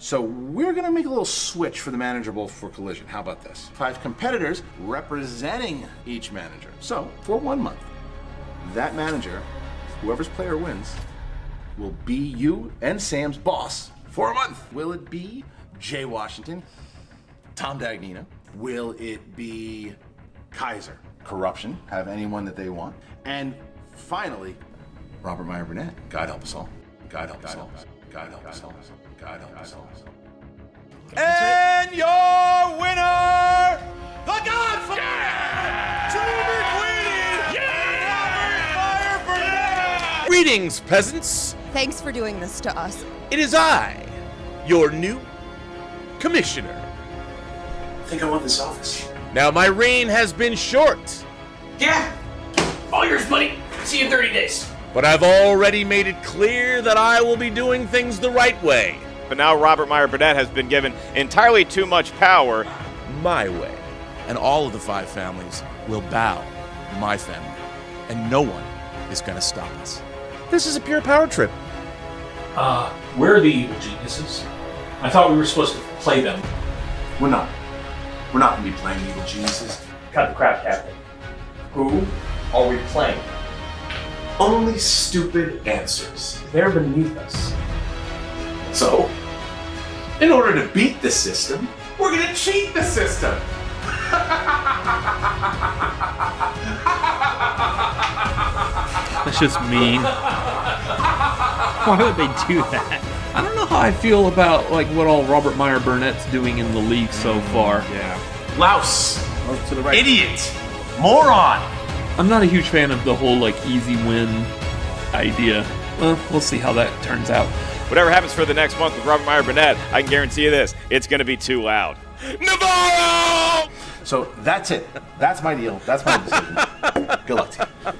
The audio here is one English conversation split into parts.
So we're going to make a little switch for the manager bowl for Collision. How about this? 5 competitors representing each manager. So for 1 month, that manager, whoever's player wins, will be you and Sam's boss for a month. Will it be Jay Washington, Tom Dagnino? Will it be Kaiser? Corruption, have anyone that they want. And finally, Robert Meyer Burnett. God help us all. God help us all. God help us all. God help us all. And your winner, the Godfather, Drew McQueen, Robert Meyer Burnett. Greetings, peasants. Thanks for doing this to us. It is I, your new commissioner. I think I want this office. Now, my reign has been short. Yeah. All yours, buddy. See you in 30 days. But I've already made it clear that I will be doing things the right way. But now Robert Meyer Burnett has been given entirely too much power. My way. And all of the 5 families will bow my family. And no one is going to stop us. This is a pure power trip. Where are the evil geniuses? I thought we were supposed to play them. We're not. We're not going to be playing evil geniuses. Cut the crap, Captain. Who are we playing? Only stupid answers. They're beneath us. So, in order to beat the system, we're going to cheat the system. That's just mean. Why would they do that? I don't know how I feel about like what all Robert Meyer Burnett's doing in the league so far. Yeah. Louse. Oh, to the right. Idiot. Moron. I'm not a huge fan of the whole like easy win idea. Well, we'll see how that turns out. Whatever happens for the next month with Robert Meyer Burnett, I can guarantee you this, it's going to be too loud. Navarro! So that's it. That's my deal. That's my decision. Good luck to you.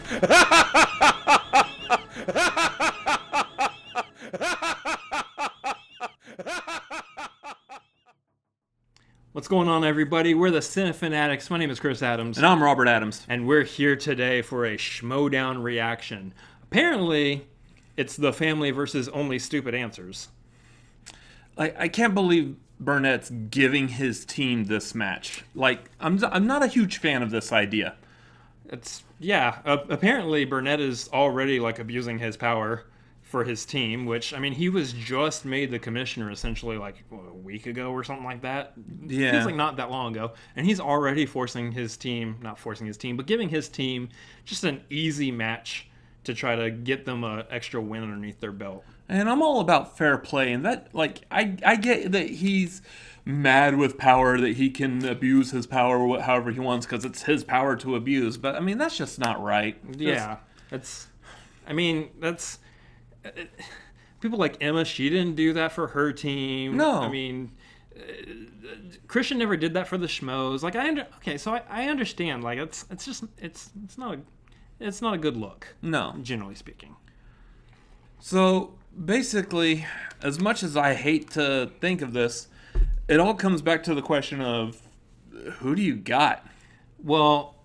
What's going on, everybody? We're the Cinefanatics. My name is Chris Adams. And I'm Robert Adams. And we're here today for a Schmoedown reaction. Apparently, it's the family versus only stupid answers. I can't believe Burnett's giving his team this match. Like, I'm not a huge fan of this idea. Apparently Burnett is already like abusing his power for his team, which, I mean, he was just made the commissioner essentially like a week ago or something like that. Yeah. Feels like not that long ago. And he's already giving his team just an easy match to try to get them an extra win underneath their belt. And I'm all about fair play, and that, like, I get that he's mad with power, that he can abuse his power however he wants because it's his power to abuse, but, I mean, that's just not right. People like Emma, she didn't do that for her team. No. I mean, Christian never did that for the Schmoes. Like, I understand. Like, it's not a good look. No. Generally speaking. So, basically, as much as I hate to think of this, it all comes back to the question of, who do you got? Well,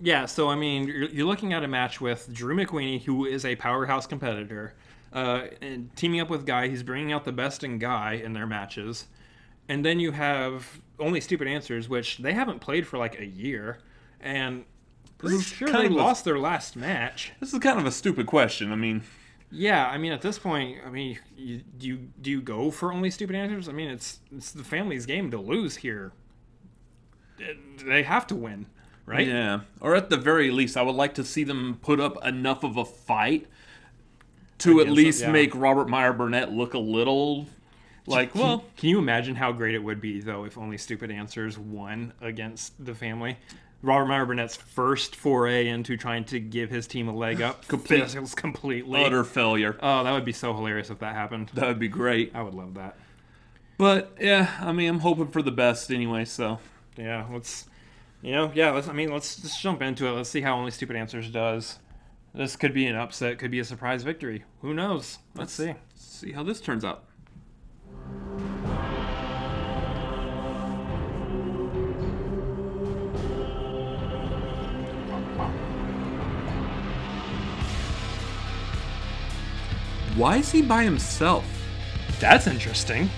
yeah, so, I mean, you're looking at a match with Drew McQueen, who is a powerhouse competitor, and teaming up with Guy. He's bringing out the best in Guy in their matches. And then you have Only Stupid Answers, which they haven't played for like a year. And pretty sure they lost their last match. This is kind of a stupid question. I mean... Yeah, I mean, at this point, I mean, do you go for Only Stupid Answers? I mean, it's the family's game to lose here. They have to win, right? Yeah, or at the very least, I would like to see them put up enough of a fight to at least make Robert Meyer Burnett look a little like, well... Can you imagine how great it would be, though, if Only Stupid Answers won against the family? Robert Meyer Burnett's first foray into trying to give his team a leg up fails completely. Utter failure. Oh, that would be so hilarious if that happened. That would be great. I would love that. But, yeah, I mean, I'm hoping for the best anyway, so... Yeah, let's just jump into it. Let's see how Only Stupid Answers does. This could be an upset, could be a surprise victory. Who knows? Let's see. See how this turns out. Why is he by himself? That's interesting.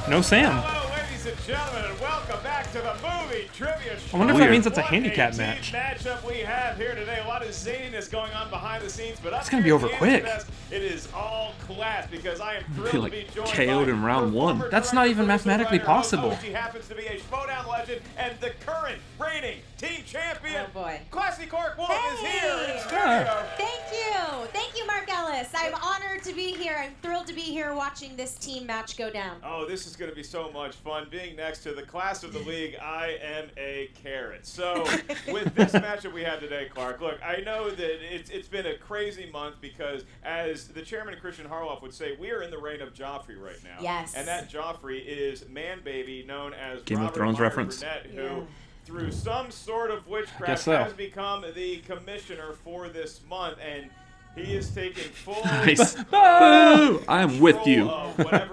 No Sam. Hello, ladies and gentlemen, and welcome back to the movie trivia show. I wonder if that means it's a What handicap team match. matchup we have here today. A lot of zaniness going on behind the scenes, but It's gonna be over quick. It is all class because I am Be thrilled like to be joined KO'd by in round the one. former That's not director, even producer, mathematically writer, host, possible. He happens to be a Schmoedown legend and the current reigning team champion. Oh, boy. Classy Cork Wolf is here in Hey! studio. Thank you, Mark Ellis. I'm honored to be here. I'm thrilled to be here watching this team match go down. Oh, this is going to be so much fun. Being next to the class of the league, I am a carrot. So, with this matchup we have today, Clark, look, I know that it's been a crazy month because, as the chairman Christian Harloff would say, we are in the reign of Joffrey right now. Yes. And that Joffrey is man-baby known as Game of Robert Thrones Meyer reference. Burnett, who, Yeah. through some sort of witchcraft, guess so. has become the commissioner for this month. And he is taking full Nice. Boo! I am with you.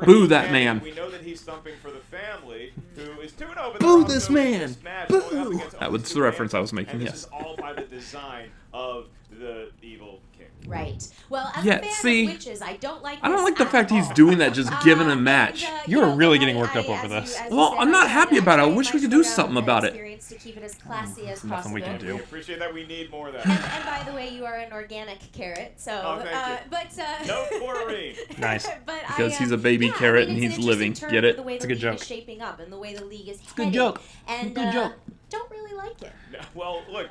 Boo that man. We know that he's thumping for the family, who is 2-0. Boo this man. Boo! That was the reference I was making, And yes. this is all by the design of the evil king. Right. Well, as Yeah, a fan see, of witches, I don't like I don't this like the at fact he's all. doing that, just giving a And, match. You are really getting I- worked up I- over as you- this. as you Well, said, I'm not I happy about it. I tried wish we my could do Schmoedown something about it. experience to keep it as classy as Nothing we can possible. We do. appreciate that. We need more of that. And by the way, you are an organic carrot, so. Oh, thank you. But No chlorine. Nice. but Because I, he's a baby yeah, carrot I mean, and it's he's an living. interesting Get turn it? for the way It's a the good league joke. is shaping up and the way the league is good heading. joke. And Good joke. don't really like it. No, well, look,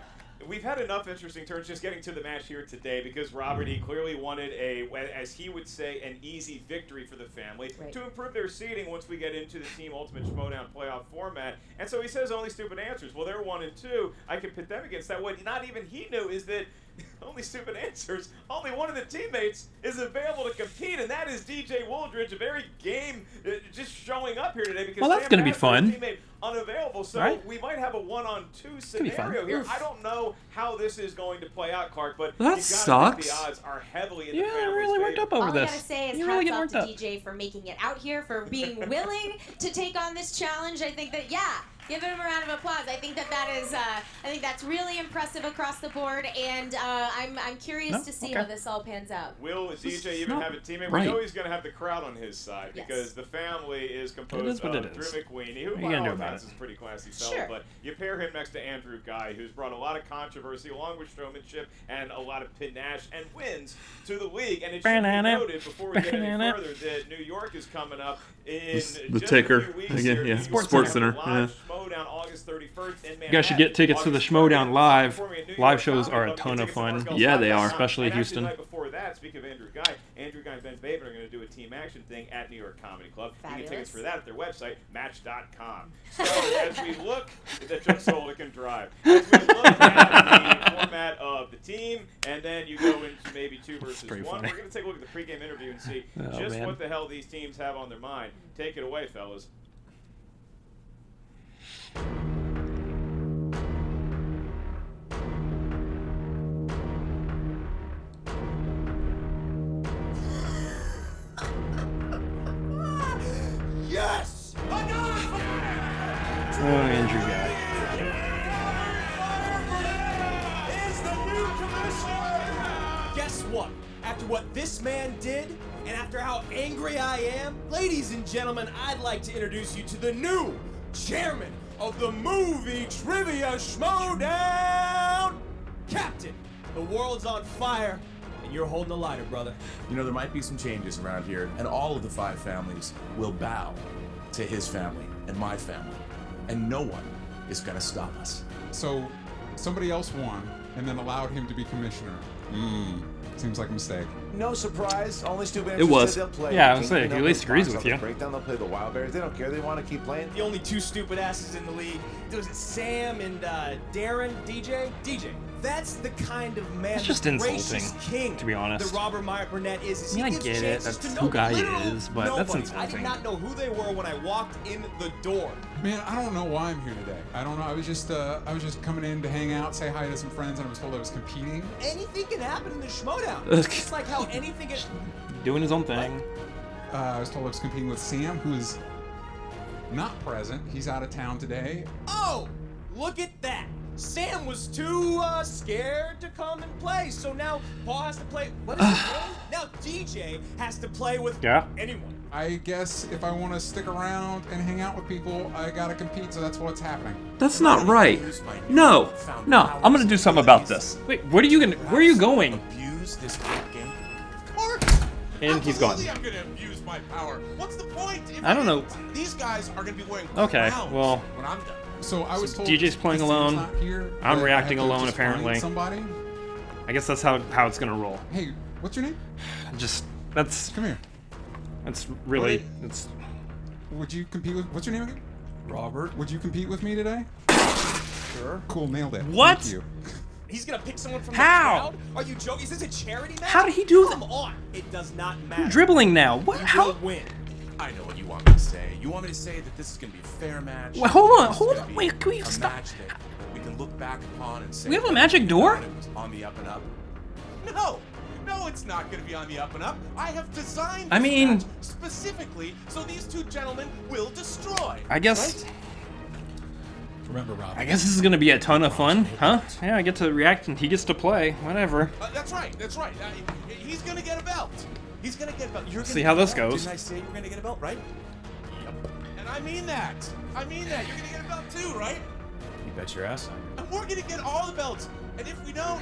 we've had enough interesting turns just getting to the match here today because Robert, he clearly wanted as he would say, an easy victory for the family Right. to improve their seeding once we get into the Team Ultimate Schmoedown playoff format. And so he says only stupid answers. Well, they're 1 and 2. I can pit them against that. What not even he knew is that only stupid answers, only one of the teammates is available to compete, and that is DJ Wooldridge, a very game just showing up here today because Well, that's Sam gonna be has his fun. teammate unavailable, so Right? we might have a 1-on-2 be fun. scenario here. Oof. I don't know how this is going to play out, Clark, but That you gotta think sucks. the odds are heavily in Yeah, the I'm family's really worked favor. up over All I this. gotta say is You're really hats getting off worked to up. DJ for making it out here, for being willing to take on this challenge. I think that give him a round of applause. I think that is I think that's really impressive across the board, and I'm curious No? to see Okay. how this all pans out. Will DJ even not have a teammate? right. We know he's going to have the crowd on his side Yes. because the family is composed is what of it Drew is. McQueenie, who What are you by gonna all do about accounts it? is a pretty classy fellow, Sure. but you pair him next to Andrew Guy, who's brought a lot of controversy along with showmanship and a lot of panache and wins to the league. And it should be Banana. noted before we get any Banana. further that New York is coming up in The just ticker. a few weeks Again, here. yeah, New York's Sports gonna have Center, a live yeah. Schmoedown August 31st in You guys should get tickets to the Schmoedown Live. Live shows are a ton of fun. Yeah, they are. Especially And Houston. Actually, the night before that, speaking of Andrew Guy and Ben Baben are going to do a team action thing at New York Comedy Club. You Fabulous. get tickets for that at their website, match.com. So as we look, that Joe Sola can drive. As we look at the format of the team, and then you go into maybe 2 versus 1, pretty we're funny. going to take a look at the pregame interview and see Oh, just man. what the hell these teams have on their mind. Take it away, fellas. Yes! Oh, Andrew Guy. Is the new commissioner! Guess what? After what this man did, and after how angry I am, ladies and gentlemen, I'd like to introduce you to the new chairman of the movie trivia Schmoedown, Captain. The world's on fire, and you're holding the lighter, brother. You know, there might be some changes around here, and all of the 5 families will bow to his family and my family, and no one is going to stop us. So somebody else won and then allowed him to be commissioner. Seems like a mistake. No surprise. Only stupid It was. said they'll play. Yeah, I was King, saying, you know, he at least the agrees box with office you. Breakdown. They'll play the Wild Bears. They don't care. They want to keep playing. The only 2 stupid asses in the league. Was it Sam and Darren? DJ? DJ. That's the kind of man, It's just the insulting, gracious king to be honest. that Robert Meyer Burnett is. I mean, I He gives get it, chances that's to who Guy literal is, but that's nobody. I insulting. did not know who they were when I walked in the door. Man, I don't know why I'm here today. I don't know. I was just coming in to hang out, say hi to some friends, and I was told I was competing. Anything can happen in the Schmoedown. It's just like how anything can. Doing his own thing. I was told I was competing with Sam, who is not present. He's out of town today. Oh, look at that. Sam was too scared to come and play, so now Paul has to play. What is his name? Now DJ has to play with Yeah. anyone. I guess if I want to stick around and hang out with people, I gotta compete, so that's what's happening. That's not right. No, I'm gonna do something about this. Wait, where are you going? Abuse this great game. And he's gone. I'm gonna abuse my power. What's the point? I don't know. These guys are gonna be wearing Okay, crowns well, when I'm done. So I was told DJ's playing Steve's alone. not here, I'm that I reacting have to alone, just find apparently. Somebody? I guess that's how it's gonna roll. Hey, what's your name? Come here. That's really, it's... Would you compete with? What's your name again? Robert. Would you compete with me today? Sure. Cool, nailed it. What? Thank you. He's gonna pick someone from How? the crowd? Are you joking? Is this a charity match? How did he do that? Come on. It does not matter. Dribbling now. What? You How? will win. I know what you want me to say. You want me to say that this is going to be a fair match? Wait, hold on, This is hold gonna on. be Wait, can we a stop? match that we can look back upon and say We have a that magic we door? thought it was on the up and up. No, it's not going to be on the up and up. I have designed this match specifically so these two gentlemen will destroy. I guess... Right? Remember, Rob. I guess this is gonna be a ton of fun, huh? Yeah, I get to react and he gets to play. Whatever. That's right. He's going to get a belt. He's going to get a belt. You're gonna See how get a this belt. goes. Didn't I say you were going to get a belt, right? Yep. And I mean that. You're going to get a belt too, right? You bet your ass on And we're going to get all the belts. And if we don't,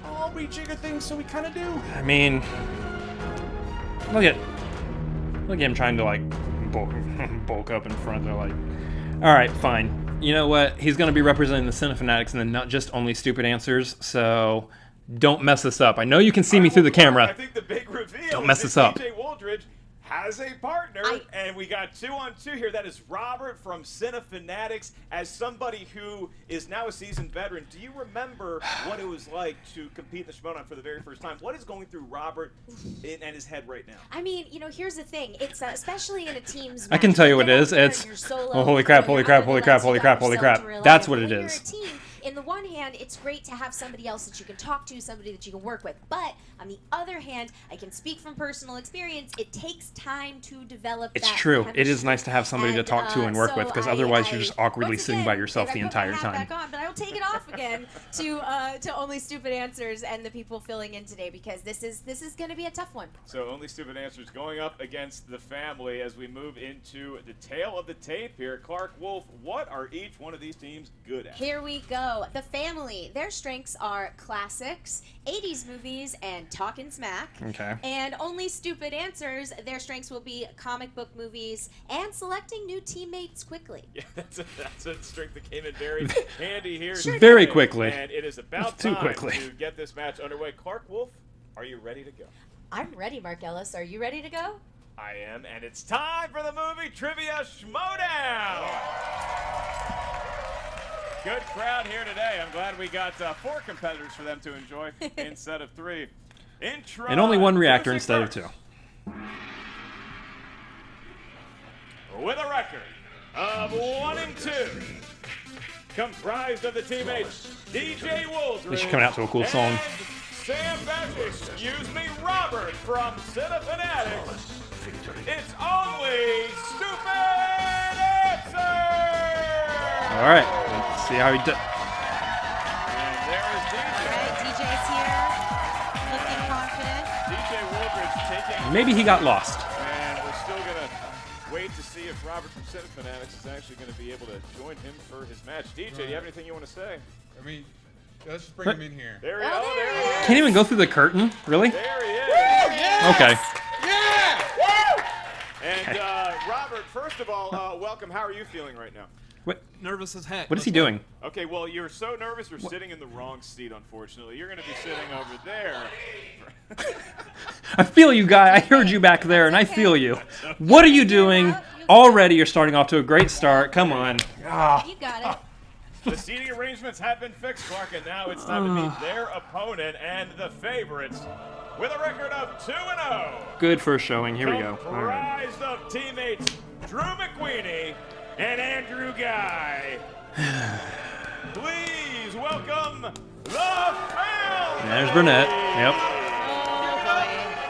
I'll rejigger things so we kind of do. I mean... Look at him trying to, like, bulk up in front. They're like... Alright, fine. You know what? He's going to be representing the Cinefanatics and then not just only stupid answers, so don't mess this up. I know you can see me through the camera. I think the big reveal Don't mess is this that up. DJ Wooldridge has a partner, and we got 2-on-2 here. That is Robert from Cinefanatics. As somebody who is now a seasoned veteran, do you remember what it was like to compete in the Schmoedown for the very first time? What is going through Robert and his head right now? I mean, here's the thing. It's especially in a team's I can tell you what it is. It's... Oh, holy crap, holy crap, holy crap, holy crap, holy crap. That's what it is. In the one hand, it's great to have somebody else that you can talk to, somebody that you can work with. But on the other hand, I can speak from personal experience. It takes time to develop. It's that true. It chemistry. is nice to have somebody to talk to and work with, because otherwise you're just awkwardly sitting by yourself the entire time. Back on, but I will take it off again to only stupid answers and the people filling in today, because this is going to be a tough one. So only stupid answers going up against the family as we move into the tail of the tape here. Clark Wolf, what are each one of these teams good at? Here we go. The family, their strengths are classics, 80s movies, and talkin' smack. Okay. And only stupid answers, their strengths will be comic book movies and selecting new teammates quickly. Yeah, that's a strength that came in very handy here. Very quickly. And it is about Too time quickly. to get this match underway. Clark Wolf, are you ready to go? I'm ready, Mark Ellis. Are you ready to go? I am, and it's time for the movie Trivia Schmoedown! Good crowd here today. I'm glad we got 4 competitors for them to enjoy instead of 3. Intro. And only one reactor instead of 2. With a record of 1-2, comprised of the teammates DJ Wooldridge. At least you're coming out to a cool song. and Sam Robert from Cinefanatics. It's only stupid answers. All right, let's see how he does. And there is DJ. All right, DJ's here, looking confident. DJ Wooldridge taking. Maybe he got lost. And we're still gonna wait to see if Robert from Cinefanatics is actually going to be able to join him for his match. DJ, do you have anything you want to say? I mean, let's just bring him in here. There he is. Can't even go through the curtain, really? There he is. Okay. Yeah! Woo! And Robert, first of all, welcome. How are you feeling right now? What? Nervous as heck. What is he doing? Okay, well, you're so nervous you're sitting in the wrong seat, unfortunately. You're going to be sitting over there. I feel you, guy. I heard you back there, and I feel you. What are you doing? Already you're starting off to a great start. Come on. You got it. The seating arrangements have been fixed, Clark, and now it's time to meet their opponent and the favorites with a record of 2-0. Good first showing. Here we go. All right. Comprised of teammates Drew McQueenie and Andrew Guy. Please welcome the family. There's Burnett. Yep.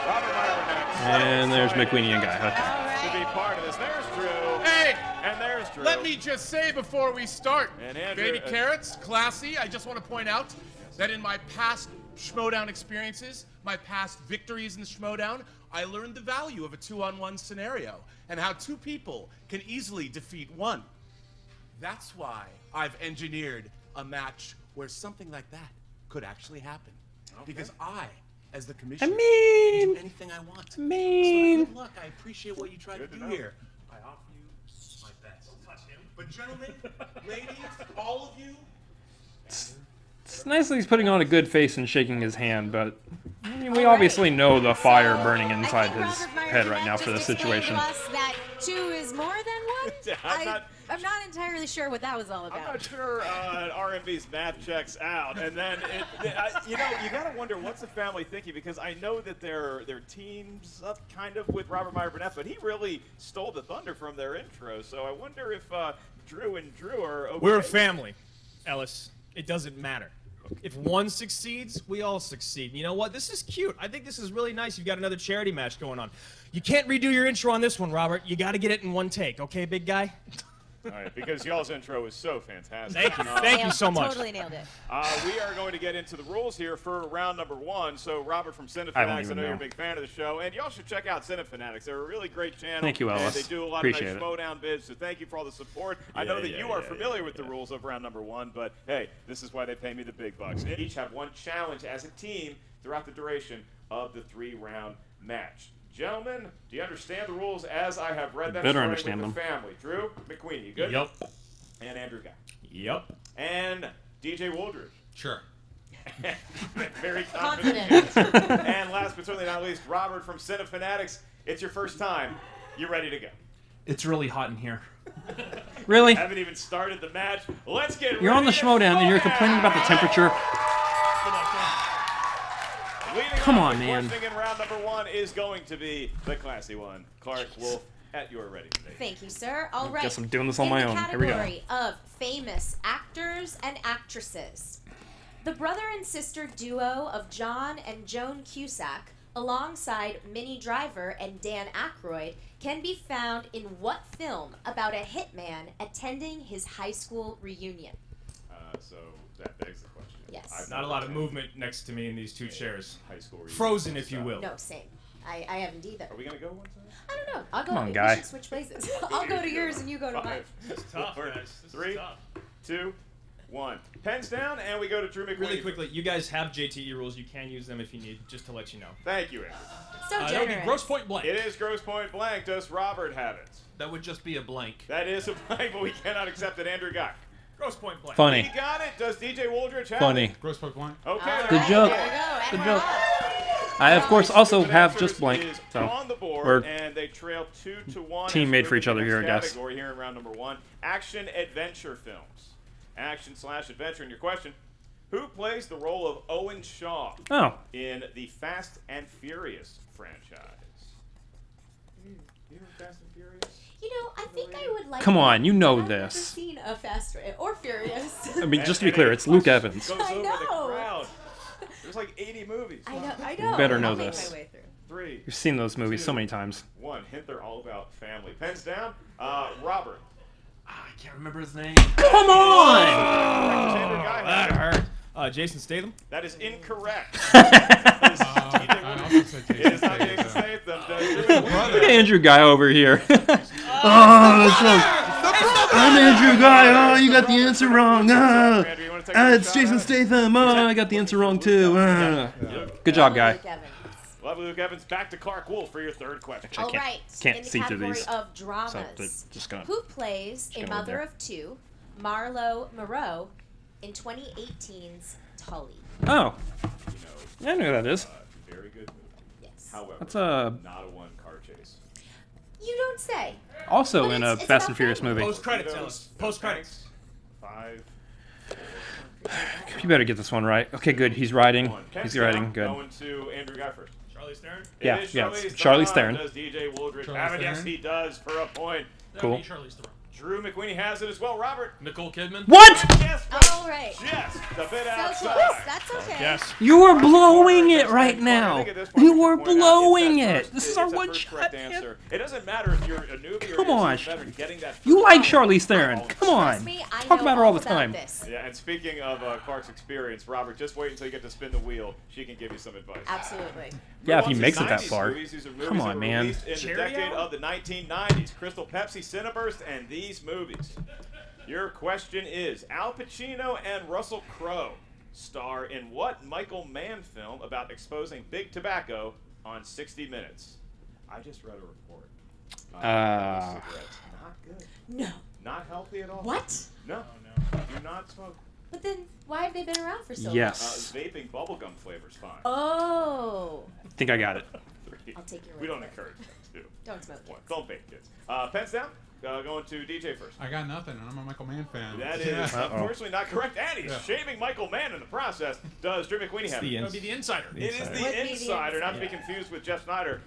Robert Meyer Burnett. And there's McQueenie and Guy. Okay. To be part of this. There's Drew. Hey! And there's Drew. Let me just say before we start, And Andrew, Baby Carrots, classy. I just want to point out that in my past Schmoedown experiences, my past victories in the Schmoedown, I learned the value of a 2-on-1 scenario and how 2 people can easily defeat 1. That's why I've engineered a match where something like that could actually happen. Because I, as the commissioner, can do anything I want. So good luck. I appreciate what you tried to do here. I offer you my best. Don't touch him. But gentlemen, ladies, all of you. It's nice that he's putting on a good face and shaking his hand, but I mean, we obviously know the fire burning inside his head right now for this situation. To us that 2 is more than 1. I'm not entirely sure what that was all about. I'm not sure RMB's math checks out, and then you gotta wonder what's the family thinking, because I know that their team's up kind of with Robert Meyer Burnett, but he really stole the thunder from their intro. So I wonder if Drew and Drew are okay. We're a family, Ellis. It doesn't matter. If one succeeds, we all succeed. You know what? This is cute. I think this is really nice. You've got another charity match going on. You can't redo your intro on this one, Robert. You got to get it in one take, okay, big guy? All right, because y'all's intro is so fantastic. Thank you. Thank you so much. Totally nailed it. We are going to get into the rules here for round number 1. So, Robert from Cinefanatics, I know you're a big fan of the show, and y'all should check out Cinefanatics. They're a really great channel. Thank you, Ellis. And they do a lot Appreciate of nice Schmoedown bids, so thank you for all the support. I know that you are familiar with the rules of round number 1, but hey, this is why they pay me the big bucks. They each have one challenge as a team throughout the duration of the 3-round match. Gentlemen, do you understand the rules as I have read them? Better understand them. The family. Drew McQueen, you good? Yep. And Andrew Guy. Yep. And DJ Wooldridge. Sure. Very confident. And last but certainly not least, Robert from Cinefanatics. It's your first time. You're ready to go. It's really hot in here. Really? Haven't even started the match. Let's get You're on the Schmoedown and you're complaining about the temperature. Come on, man. Questioning in round number 1 is going to be the classy one. Clark Wolf, at your ready. Thank you, sir. All right. Guess I'm doing this on my own. Here we go. In the category of famous actors and actresses, the brother and sister duo of John and Joan Cusack, alongside Minnie Driver and Dan Aykroyd, can be found in what film about a hitman attending his high school reunion? So that begs the question. Yes. Not a lot of movement next to me in these 2 chairs. High school reunion. Frozen, if you will. No, same. I haven't either. Are we going to go one time? I don't know. I'll go. Come on, we guy. should switch places. I'll go to yours and you go to mine. This is tough, guys. This 3, is tough. 2, 1. Pens down, and we go to Drew McQueen. Really quickly, you guys have JTE rules. You can use them if you need, just to let you know. Thank you, Andrew. So That would be generous. gross point blank. It is gross point blank. Does Robert have it? That would just be a blank. That is a blank, but we cannot accept it. Andrew got it. Gross point blank. Funny. He got it. Does DJ Wooldridge have Funny. it? Gross point blank. Okay. All Good right, joke. There we go. And Good we're joke. off. I, of course, also Stupid have Answers just blank. is So on the board, we're and they trail 2-1. team as made we for move each to the other here, I next guess. category here in round number 1. Action-adventure films. Action/adventure. And your question, who plays the role of Owen Shaw in the Fast and Furious franchise? You know Fast and Furious? You know, I think I would like. Come on, you know I've never this. seen a Fast or Furious. I mean, just to be clear, it's Luke Evans. Goes I over the know. crowd. There's like 80 movies. I know. You better know I'll make this. my way through. 3, You've seen those movies so many times. 1. Hint, they're all about family. Pens down. Robert. I can't remember his name. Come on! That hurt. Jason Statham? That is incorrect. I also said It is not Jason Jason Statham. Statham. Look at Andrew Guy over here. I'm Andrew Guy. Oh, you got the answer wrong. It's Jason Statham. Oh, I got the answer wrong too. Good job, Guy. Luke Evans. Lovely Luke Evans. Back to Clark Wolf for your third question. All right. can't in the see through category these. of dramas, So they're just gonna. who plays a gonna mother live of 2, Marlo Moreau, in 2018's Tully? Oh, yeah, I know who that is. Very good movie. Yes. However, That's a not a one-car chase. You don't say. also But in a it's Fast about and Furious family. movie. Post credits, Ellis. Post credits. 5. You better get this one right. Okay, good. He's riding. 1. He's Pens riding. down. Good. Going to Andrew Guy first. Charlize Theron? Yeah, It is yeah, it's Charlize Charlize Theron. Does DJ Wooldridge Charlize have it? Yes, Theron. he does for a point. Cool. Charlize Theron. Drew McQueen has it as well. Robert. Nicole Kidman. What? Yes, but All right. just a bit So outside. close. That's okay. Yes. You are blowing it right now. You are blowing It's it. This is that our first- one it's that shot. first correct answer. It doesn't matter if you're a newbie or Come Come on. better getting that You first like round. Charlize Theron. Come on. Me, I Talk know about her all the about time. This. Yeah, and speaking of Clark's experience, Robert, just wait until you get to spin the wheel. She can give you some advice. Absolutely. Yeah, if Move he on to makes it that 90s far. movies. These are movies Come that on, were man. released in the Cherry decade Hour? of the 1990s. Crystal Pepsi, Cineburst, and these movies. Your question is, Al Pacino and Russell Crowe star in what Michael Mann film about exposing big tobacco on 60 Minutes? I just read a report. Cigarettes, not good. No. Not healthy at all. What? No. Do not smoke. But then, why have they been around for so Yes. Vaping bubblegum flavor's fine. long? Oh. I think I got it. Three. I'll take your word We don't for it. encourage that, too. Don't smoke, kids. Don't vape, kids. Pens down. Going to DJ first. I got nothing, and I'm a Michael Mann fan. That is unfortunately not correct. And he's Yeah. shaming Michael Mann in the process. Does Drew McQueenie have it? That would be the insider. It is Would be the the insider, not to be insider. confused with Jeff Snyder.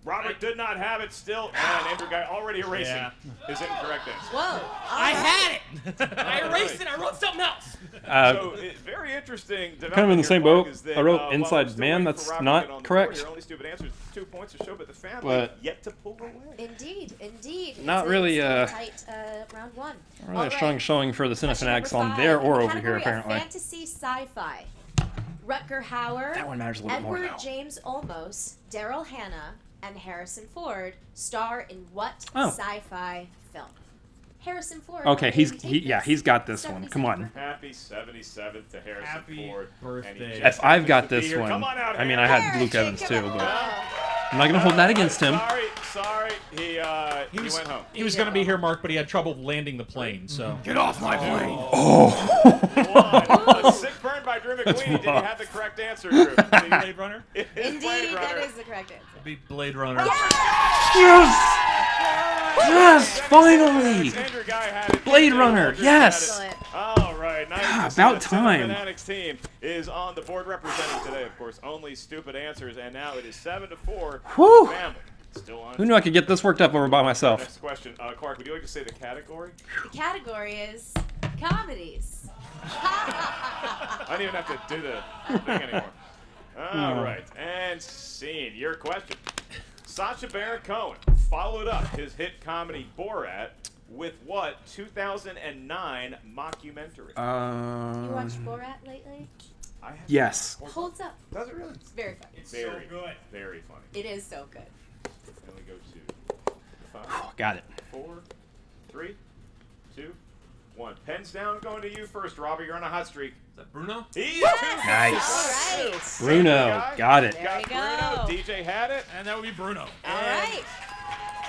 Robert did not have it still, and Andrew Guy already erasing Yeah. his incorrect answer. Whoa. I had it. I erased it. I wrote something else. So, very interesting. Kind of in the same boat. Is that, I wrote while Inside we're still Man. waiting That's for Robert to not get on the correct. board here, only stupid answers, 2 points to show, but the family But- yet to pull away. Indeed, indeed. Not It's a- really, it's a tight round one. Really a All right. strong showing for the Question Cinefanatics number on their five, or in the over here, category of apparently. Fantasy sci-fi. Rutger Hauer, That one matters a little bit more Edward now. James Olmos, Daryl Hannah, and Harrison Ford star in what Oh. sci-fi film? Harrison Ford. Okay, why didn't you take yeah, this? he's got this one. 77th. Come on. Happy 77th to Harrison Happy Ford. birthday. And he just If I've happens got to be this here. one, Come on out, I mean, I had Harrison, Luke Evans too, come but on. I'm not gonna hold that against him. Sorry. He went home. He was going to be here, Mark, but he had trouble landing the plane. So Get off my plane. A sick burn by Drew McQueen. Did you have the correct answer, Drew? Blade Runner? It is Blade Indeed, Runner. that is the correct answer. It'll be Blade Runner. Yes! Yes, finally! Andrew Guy had it. Blade DJ Runner, Aldridge yes! had it. All right, nice. God, to see about the time. Cinefanatics team is on the board representing today, of course. Only stupid answers, and now it is 7-4. Whew. Family still on. Who knew I could get this worked up over by myself? Next question, Clark. Would you like to say the category? The category is comedies. I don't even have to do the thing anymore. All right, and scene. Your question. Sacha Baron Cohen followed up his hit comedy Borat with what 2009 mockumentary? You watched Borat lately? I have Yes. It holds up. Does it really? It's very funny. Very good. Very funny. It is so good. And we go to 5, Got it. 4, 3, 2, 1. Pens down. Going to you first, Robbie. You're on a hot streak. Is that Bruno? He's Nice. All right. Bruno, got it. There you Got go. Bruno. DJ had it. And that would be Bruno. All right.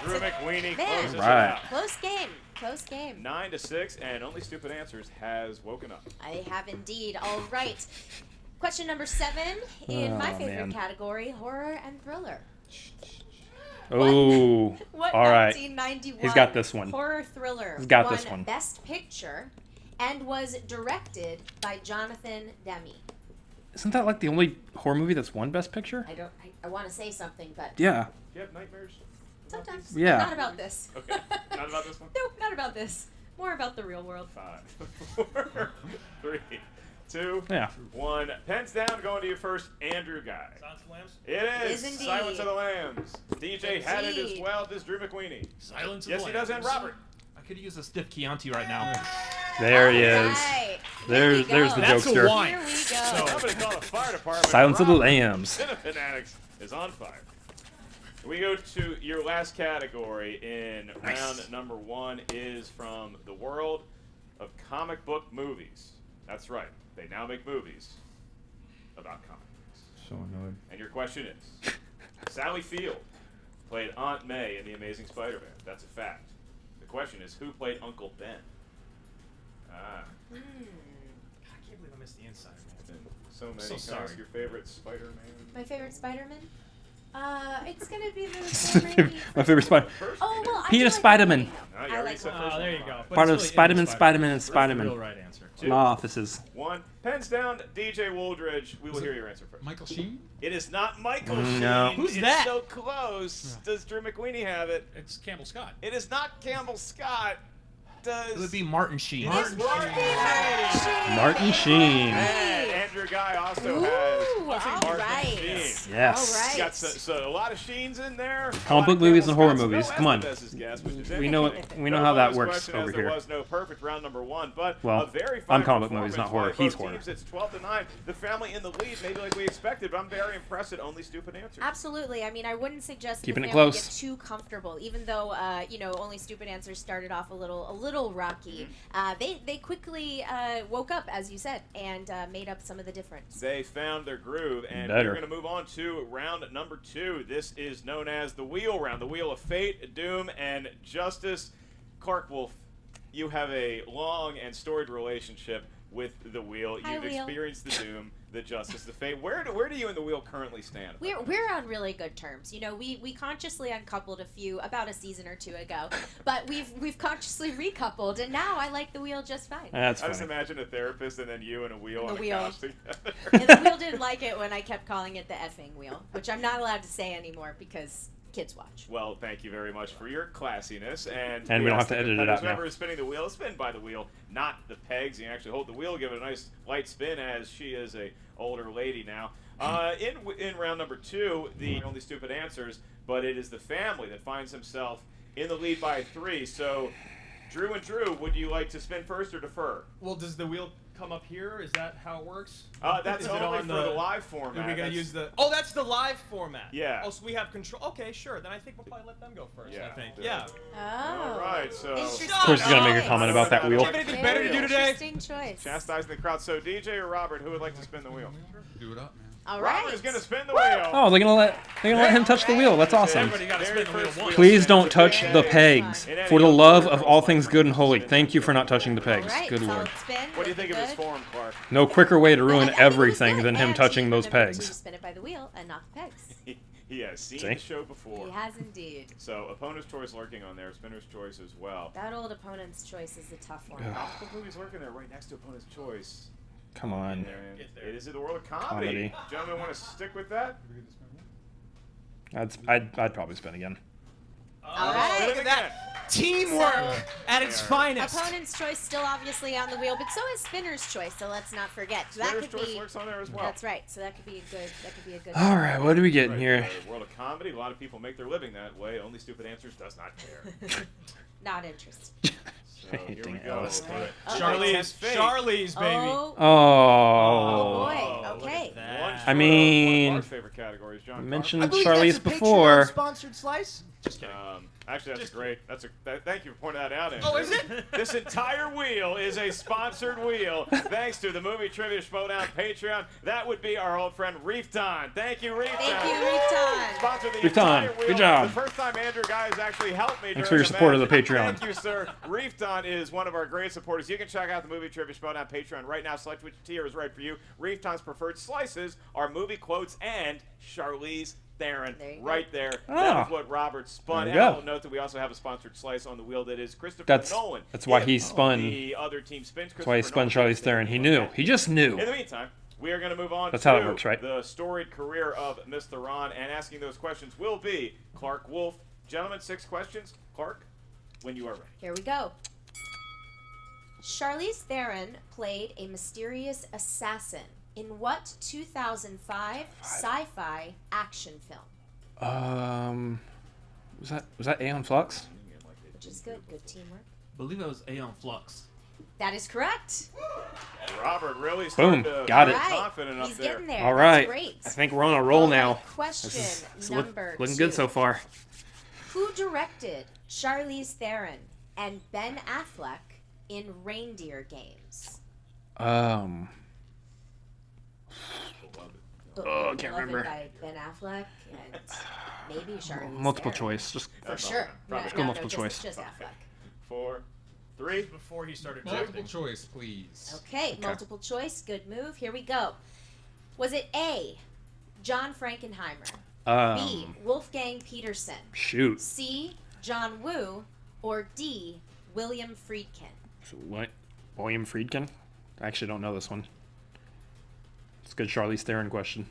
Drew McQueenie Man. closes it Right. out. Close game. Close game. 9-6, and Only Stupid Answers has woken up. I have indeed. All right. Question number 7 in my Oh, favorite man. category, horror and thriller. Oh, What all right. 1991 He's got this one. horror thriller He's got won this one. Best Picture and was directed by Jonathan Demme? Isn't that like the only horror movie that's won Best Picture? I want to say something, but Yeah. Do you have nightmares? sometimes. Yeah. Not about this. Okay. Not about this one? Nope, not about this. More about the real world. 5, 4, 3, 2, Yeah. 1. Pens down. Going to you first, Andrew Guy. Silence of the Lambs? It is. It is indeed. Silence of the Lambs. DJ had it as Indeed. well. Does Drew McQueenie? Silence of Yes, the he does. And Lambs. Robert. I could use a stiff Chianti right now. There he All is. right. There's Here we the go. That's a jokester. wine. Here we go. Somebody call the fire department. Silence of the Robert. Lambs. Cinefanatics is on fire. We go to your last category in round number 1 is from the world of comic book movies. That's right. They now make movies about comic books. So annoyed. And your question is, Sally Field played Aunt May in The Amazing Spider-Man. That's a fact. The question is, who played Uncle Ben? I can't believe I missed the inside. And so many. so Can I ask sorry. your favorite Spider-Man? My favorite Spider-Man? It's gonna be the Sam Raimi. My favorite Spider. Oh well, I Peter do like Spider-Man. Raimi. No, you I already like said Raimi. first Oh, there one. you go. But Part it's of really Spider-Man, in the Spider-Man, and That's the Spider-Man. real right answer. Two. Law offices. 1. Pens down. DJ Wooldridge. We will hear your answer first. Michael Sheen? It is not Michael No. Sheen. Who's it's that? so close. Does Drew McQueenie have it? It's Campbell Scott. It is not Campbell Scott. Does It would be Martin Sheen. Martin Sheen. Martin Sheen. And Andrew Guy also Ooh, has all Mark right. Sheen. Yes. All right. Got so a lot of Sheens in there. Comic book movies and horror movies. Come on. We know No how that bonus works question, over as there here. was no perfect round number 1, but Well, a very I'm fine comic movies, not horror. performance He's by both horror. teams. It's 12-9. The family in the lead, maybe like we expected, but I'm very impressed at only stupid answers. Absolutely. I mean, I wouldn't suggest Keeping the it family close. get too comfortable, even though only stupid answers started off a little rocky. They quickly woke up, as you said, and made up some of the difference. They found their groove, and Better. we're going to move on to round number 2. This is known as the Wheel Round, the Wheel of Fate, Doom, and Justice. Clark Wolf, you have a long and storied relationship with the Wheel. Hi, You've Wheel. experienced the Doom, the Justice, the Fate. Where do you and the Wheel currently stand? We're on really good terms. You know, we consciously uncoupled about a season or 2 ago, but we've consciously recoupled, and now I like the Wheel just fine. That's I just funny. imagine a therapist and then you and a Wheel And on the a Wheel. couch together. And the Wheel didn't like it when I kept calling it the effing Wheel, which I'm not allowed to say anymore because kids watch. Well, thank you very much for your classiness. And we don't have ask to the edit it out competitors, now. Whoever is spinning the wheel, spin by the wheel, not the pegs. You can actually hold the wheel, give it a nice light spin, as she is a older lady now. In round number 2, the only stupid answers, but it is the family that finds himself in the lead by 3. So, Drew and Drew, would you like to spin first or defer? Well, does the wheel come up here? Is that how it works? That's Is it only on for the live format. Are we gonna That's- use the? Oh, that's the live format. Yeah. Oh, so we have control. Okay, sure. Then I think we'll probably let them go first. Yeah. I think. Yeah. Yeah. Oh. All right, so... Interesting. Of course, he's gonna make a choice. comment about that wheel. Do you have anything better to do today? Interesting choice. Chastising the crowd. So, DJ or Robert, who would like to spin the wheel? Do it up, man. All Robert right. is going to spin the wheel. Oh, they're gonna let him touch the wheel. That's awesome. Everybody got to spin the wheel once. Please don't touch the pegs. For the love of all things good and holy, thank you for not touching the pegs. All right, Good solid lord. spin. What do you think of his Good. form, Clark? No quicker way to ruin I think it was everything good. than him And touching he those remembered to pegs. spin it by the wheel and not the pegs. He has seen See? the show before. He has indeed. So, opponent's choice lurking on there, spinner's choice as well. That old opponent's choice is a tough one. Multiple movies lurking there right next to opponent's choice. Come on. And it is in the world of comedy. Comedy. Gentlemen, want to stick with that? I'd probably spin again. All right. Look at that. Teamwork So- at its finest. Opponent's choice still obviously on the wheel, but so is spinner's choice. So let's not forget. So that Spinner's could choice be. lurks on there as well. That's right. So that could be a good. All right, what do we get in here? World of comedy. A lot of people make their living that way. Only Stupid Answers does not care. Not interested. So here we go. Alice. Charlie's, Charlie's, baby. Oh. Oh. Boy. Okay. I mean, one of our favorite categories, John. I Carter. mentioned I believe Charlize that's a before. Patreon-sponsored slice. Just kidding. Actually, that's great. Thank you for pointing that out, Andrew. Oh, is it? This entire wheel is a sponsored wheel, thanks to the Movie Trivia Schmoedown Patreon. That would be our old friend Reefton. Thank you, Reefton. Thank you, Reefton. Sponsored the Reefton, entire wheel. good job. The first time Andrew Guy has actually helped me. Thanks during for your support of match. the Patreon. Thank you, sir. Reefton is one of our great supporters. You can check out the Movie Trivia Schmoedown Patreon right now. Select which tier is right for you. Reefton's preferred slices are movie quotes and Charlize Theron There you go. right there. Ah. That is what Robert spun. There And you I go. will note that we also have a sponsored slice on the wheel that is Christopher That's Nolan. why If he spun. The other team spins. That's why he spun Christopher Nolan Charlize Theron. He spins. knew. He just knew. In the meantime, we are going to move on That's to how it works, right? the storied career of Mr. Ron, and asking those questions will be Clark Wolf. Gentlemen, 6 questions. Clark, when you are ready. Here we go. Charlize Theron played a mysterious assassin in what 2005 sci-fi action film? Was that Aeon Flux? Which is good. Good teamwork. I believe it was Aeon Flux. That is correct. Robert really started Boom. to Got be it. confident up He's there. getting there. All right. That's great. I think we're on a roll All now. right, question It's number looking 2. good so far. Who directed Charlize Theron and Ben Affleck in Reindeer Games? Oh, I can't Beloved remember. By Ben Affleck and maybe Charlize Multiple Theron. choice. Just For sure. Probably go multiple choice. Just Affleck. 4, 3. Before he started Multiple drafting. choice, please. Okay, multiple choice. Good move. Here we go. Was it A, John Frankenheimer, B, Wolfgang Peterson, shoot. C, John Woo, or D, William Friedkin? So what? William Friedkin? I actually don't know this one. It's a good Charlize Theron question.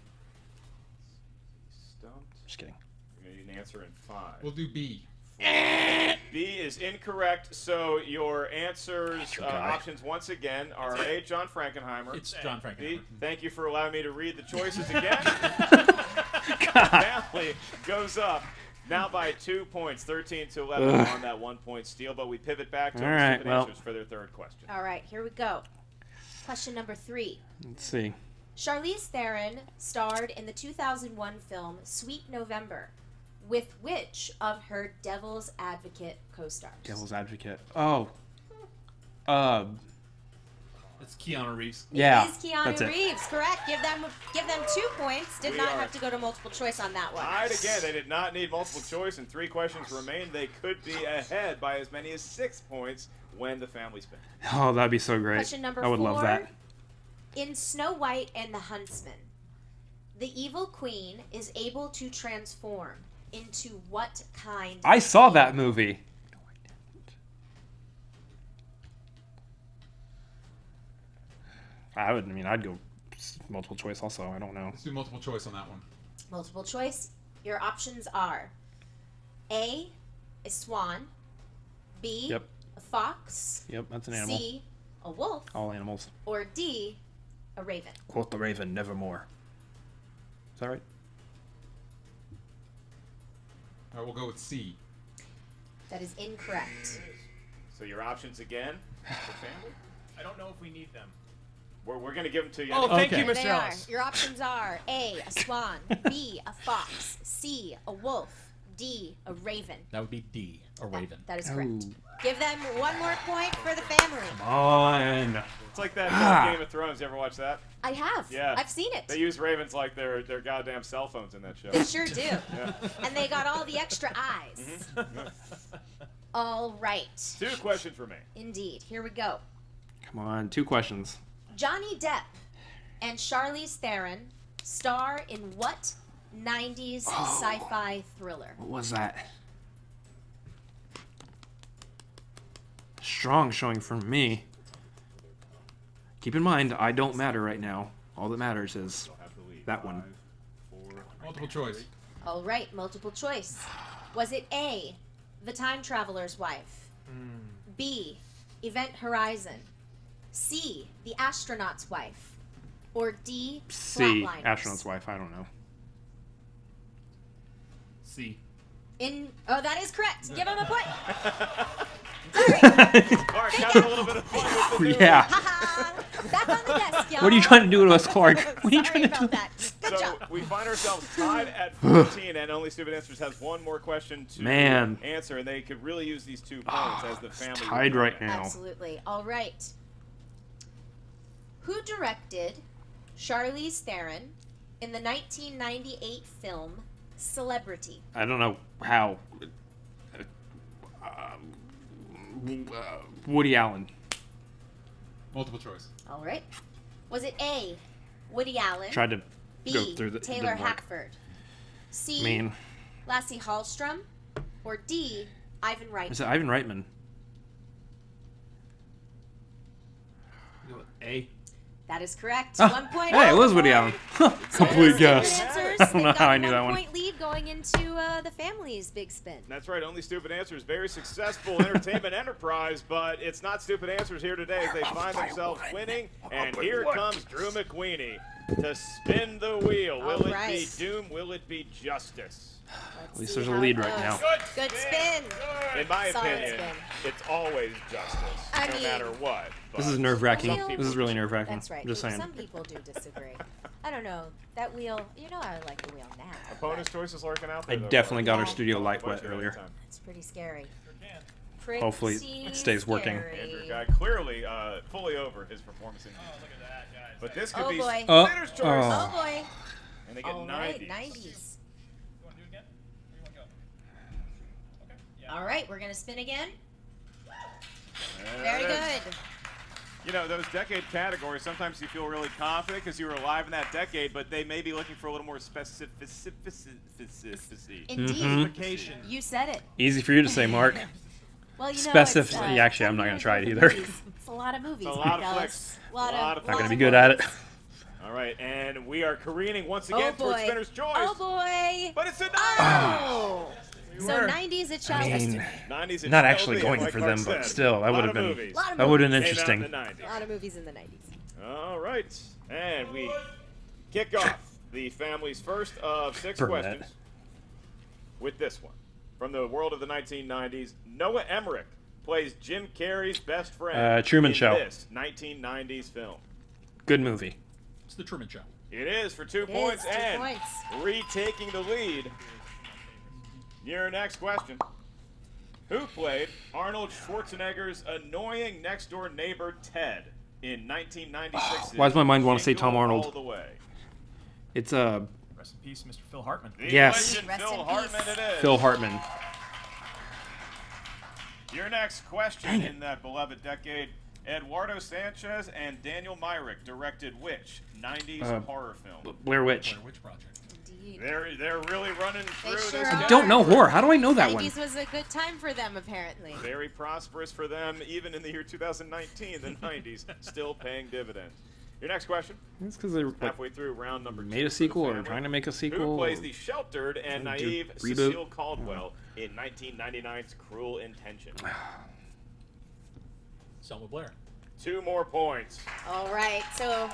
Stumped. Just kidding. You're going to need an answer in 5. We'll do B. B B is incorrect. So your answers, options once again are A, John Frankenheimer. It's John Frankenheimer. B, thank you for allowing me to read the choices again. The family goes up. Now by 2 points, 13-11 on that 1 point steal, but we pivot back to stupid answers for their third question. All right, here we go. Question number 3. Let's see. Charlize Theron starred in the 2001 film Sweet November with which of her Devil's Advocate co-stars? Devil's Advocate. Oh. It's Keanu Reeves. Yeah. It is Keanu Reeves, correct. Give them 2 points. Did not have to go to multiple choice on that one. Tied again. They did not need multiple choice, and 3 questions remain. They could be ahead by as many as 6 points when the family spins. Oh, that'd be so great. Question number 4. I would love that. In Snow White and the Huntsman, the evil queen is able to transform into what kind? I saw that movie. I'd go multiple choice also. I don't know. Let's do multiple choice on that one. Multiple choice. Your options are A, a swan, B, Yep. a fox, Yep, that's an animal. C, a wolf, All animals. or D, a raven. Quote the raven, nevermore. Is that right? All right, we'll go with C. That is incorrect. So your options again for family? I don't know if we need them. We're going to give them to you. Oh, thank you, They Mr. are. Ellis. Your options are A, a swan, B, a fox, C, a wolf, D, a raven. That would be D, a raven. That is correct. Give them 1 more point for the family. Come on. It's like that Game of Thrones. You ever watch that? I have. Yeah. I've seen it. They use ravens like their goddamn cell phones in that show. They sure do. Yeah. And they got all the extra eyes. All right. 2 questions for me. Indeed. Here we go. Come on, 2 questions. Johnny Depp and Charlize Theron star in what 90s sci-fi thriller? What was that? Strong showing from me. Keep in mind, I don't matter right now. All that matters is that one. Multiple choice. All right, multiple choice. Was it A, The Time Traveler's Wife, B, Event Horizon, C, The Astronaut's Wife, or D, C, Flatliners? astronaut's wife. I don't know. C. Oh, that is correct. Give him a point. Clark, have a little bit of fun with the Yeah. Back on the desk, y'all. What are you trying to do to us, Clark? What are you Sorry trying to do? about that. Good So job. we find ourselves tied at 14, and Only Stupid Answers has 1 more question to answer, and they could really use these 2 points as the family. Tied right now. Absolutely. All right. Who directed Charlize Theron in the 1998 film Celebrity? I don't know how. Woody Allen. Multiple choice. All right. Was it A, Woody Allen? Tried to B, go through the Taylor didn't work. Hackford. C, Mean. Lasse Hallstrom, or D, Ivan Reitman? Is it Ivan Reitman? A. That is correct. Oh, 1 point. hey, it on was the Woody board. Allen. Complete So guess. stupid answers. I don't know They've how got I knew that one. 1 point lead going into the family's big spin. That's right. Only Stupid Answers, very successful entertainment enterprise, but it's not Stupid Answers here today as they find themselves winning. And here comes Drew McQueenie to spin the wheel. Will it be doom? Will it be justice? At least there's a lead right now. Good spin. In my Solid opinion, spin. it's always justice, I no mean- matter what. This is But nerve-wracking. some people This is really nerve-wracking. That's right. I'm just saying. Some people do disagree. I don't know. That wheel, you know I like the wheel now. Opponent's choices lurking out I there. definitely got our Yeah. studio light wet earlier. It's pretty scary. Hopefully it stays working. Andrew got clearly fully over his performance. Look at that, guys. But this could Oh be boy. Spinner's choice. Oh boy. And they get All 90s. right, 90s. All right, we're going to spin again. Very There it is. good. You know, those decade categories, sometimes you feel really confident because you were alive in that decade, but they may be looking for a little more specificity. Indeed. Mhm. You said it. Easy for you to say, Mark. Well, you know, Specificity. it's, Actually, I'm not going to try it either. It's a lot of movies. It's a lot of fellas. flicks. A lot of Not going to be lot good of at it. All right, and we are careening once Oh again towards boy. Spinner's choice. Oh boy. But it's a 90. Oh. So 90s it shall be. 90s it not shall actually be, going like for Clark them, but said. still, that Lot would of have been movies that would have been came out interesting. in the 90s. A lot of movies in the 90s. All right, and we kick off the family's first of 6 Burnett. questions with this one. From the world of the 1990s, Noah Emmerich plays Jim Carrey's best friend Truman in Show. this 1990s film. Good movie. It's the Truman Show. It is for 2 It points is, 2 and points. retaking the lead. Your next question. Who played Arnold Schwarzenegger's annoying next-door neighbor Ted in 1996? Why does my mind want to say Tom Arnold? All the way. It's Rest in peace, Mr. Phil Hartman. The Yes. legend Rest Phil in Hartman peace. it is. Phil Hartman. Your next question in that beloved decade. Eduardo Sanchez and Daniel Myrick directed which 90s horror film? Blair Witch. Blair Witch Project. Indeed. They're really running through sure this. are. I don't know horror. How do I know that one? 90s was a good time for them, apparently. Very prosperous for them, even in the year 2019. The 90s still paying dividends. Your next question. It's because they're Halfway through round number 2. made a for the sequel or family. trying to make a Who sequel. plays the sheltered and Trying to do naive reboot? Cecile Caldwell in 1999's Cruel Intention? Selma Blair. 2 more points. All right, so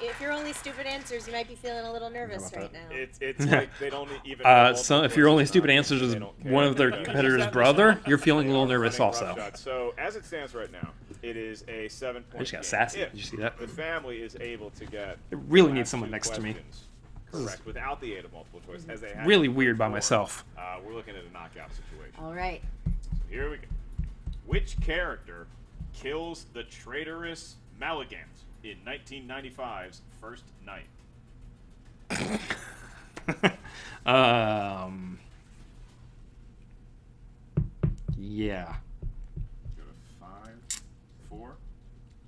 if you're only stupid answers, you might be feeling a little nervous about right that? now. It's like they don't even. So if your only stupid answers is one of their competitors' brother, you're feeling a little nervous also. So as it stands right now, it is a 7-point. I just got game. sassy. If Did you see that? the family is able to get. I really the need last someone 2 next to me. questions correct without the aid of multiple choice, as they had Really before. weird by myself. We're looking at a knockout situation. All right. Here we go. Which character kills the traitorous Maligant in 1995's First Night? Yeah. Go to 5, 4,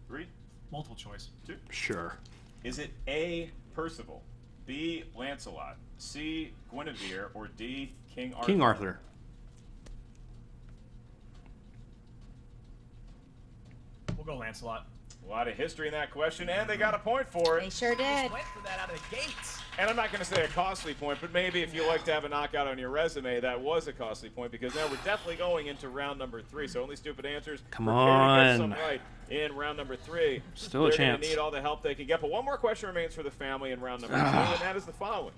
3, Multiple choice. 2. Sure. Is it A. Percival, B. Lancelot, C. Guinevere, or D. King Arthur? King Arthur. We'll go Lancelot. A lot of history in that question, and they got a point for They it. sure did. Went for that out of the gates. And I'm not going to say a costly point, but maybe if you like to have a knockout on your resume, that was a costly point, because now we're definitely going into round number 3. So only stupid answers. Come Prepare to get on. some right in round number 3. Still a They're chance. Going to need all the help they can get. But one more question remains for the family in round number 2, and that is the following.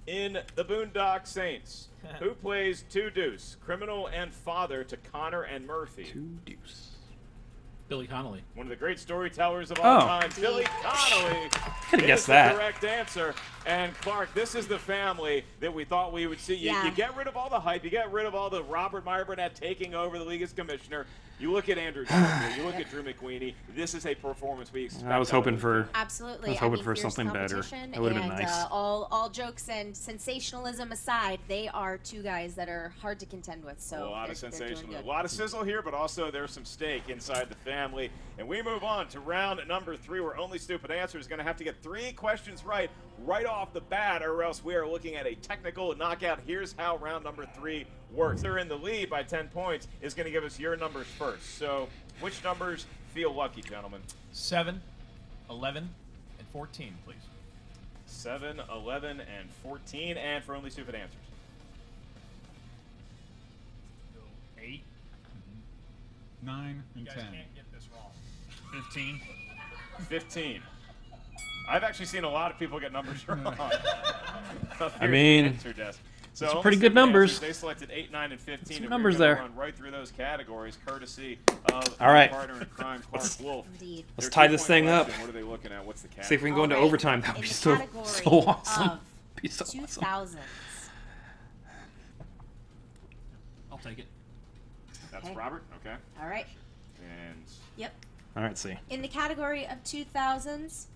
In The Boondock Saints, who plays Two Deuce, criminal and father to Connor and Murphy? Two Deuce. Billy Connolly. One of the great storytellers of all Oh. time, Billy Connolly. Could've is guessed the that. correct answer. And Clark, this is the family that we thought we would see. You Yeah. get rid of all the hype. You get rid of all the Meyer Burnett taking over the league as commissioner. You look at Andrew Johnson. You look at Drew McQueenie. This is a performance we expect. I was out of hoping this for. team. Absolutely. I was hoping mean, for fierce something better. competition, That would've been and, nice. all jokes and sensationalism aside, they are 2 guys that are hard to contend with. So A lot of they're doing sensational, a good. lot of sizzle here, but also there's some steak inside the family. And we move on to round number 3, where only stupid answer is going to have to get 3 questions right off the bat, or else we are looking at a technical knockout. Here's how round number 3 works. They're in the lead by 10 points. Is going to give us your numbers first. So, which numbers feel lucky, gentlemen? 7, 11, and 14, please. 7, 11, and 14, and for only stupid answers. 8. 9 You and guys 10. can't get this wrong. 15. 15. I've actually seen a lot of people get numbers wrong. I mean, So it's only pretty good stupid numbers. answers. They selected 8, 9, and 15. Some and we're numbers gonna there. Run right through those categories, courtesy of All right. my partner in crime, Clark Wolf. Indeed. Let's Their tie this 2-point thing up. question, What are they looking at? What's the category? See if we can go into All right, overtime. That would in be the so category awesome. of Be so awesome. 2000s. I'll take it. That's Okay. Robert. Okay. All right. And Yep. All right, see. In the category of 2000s,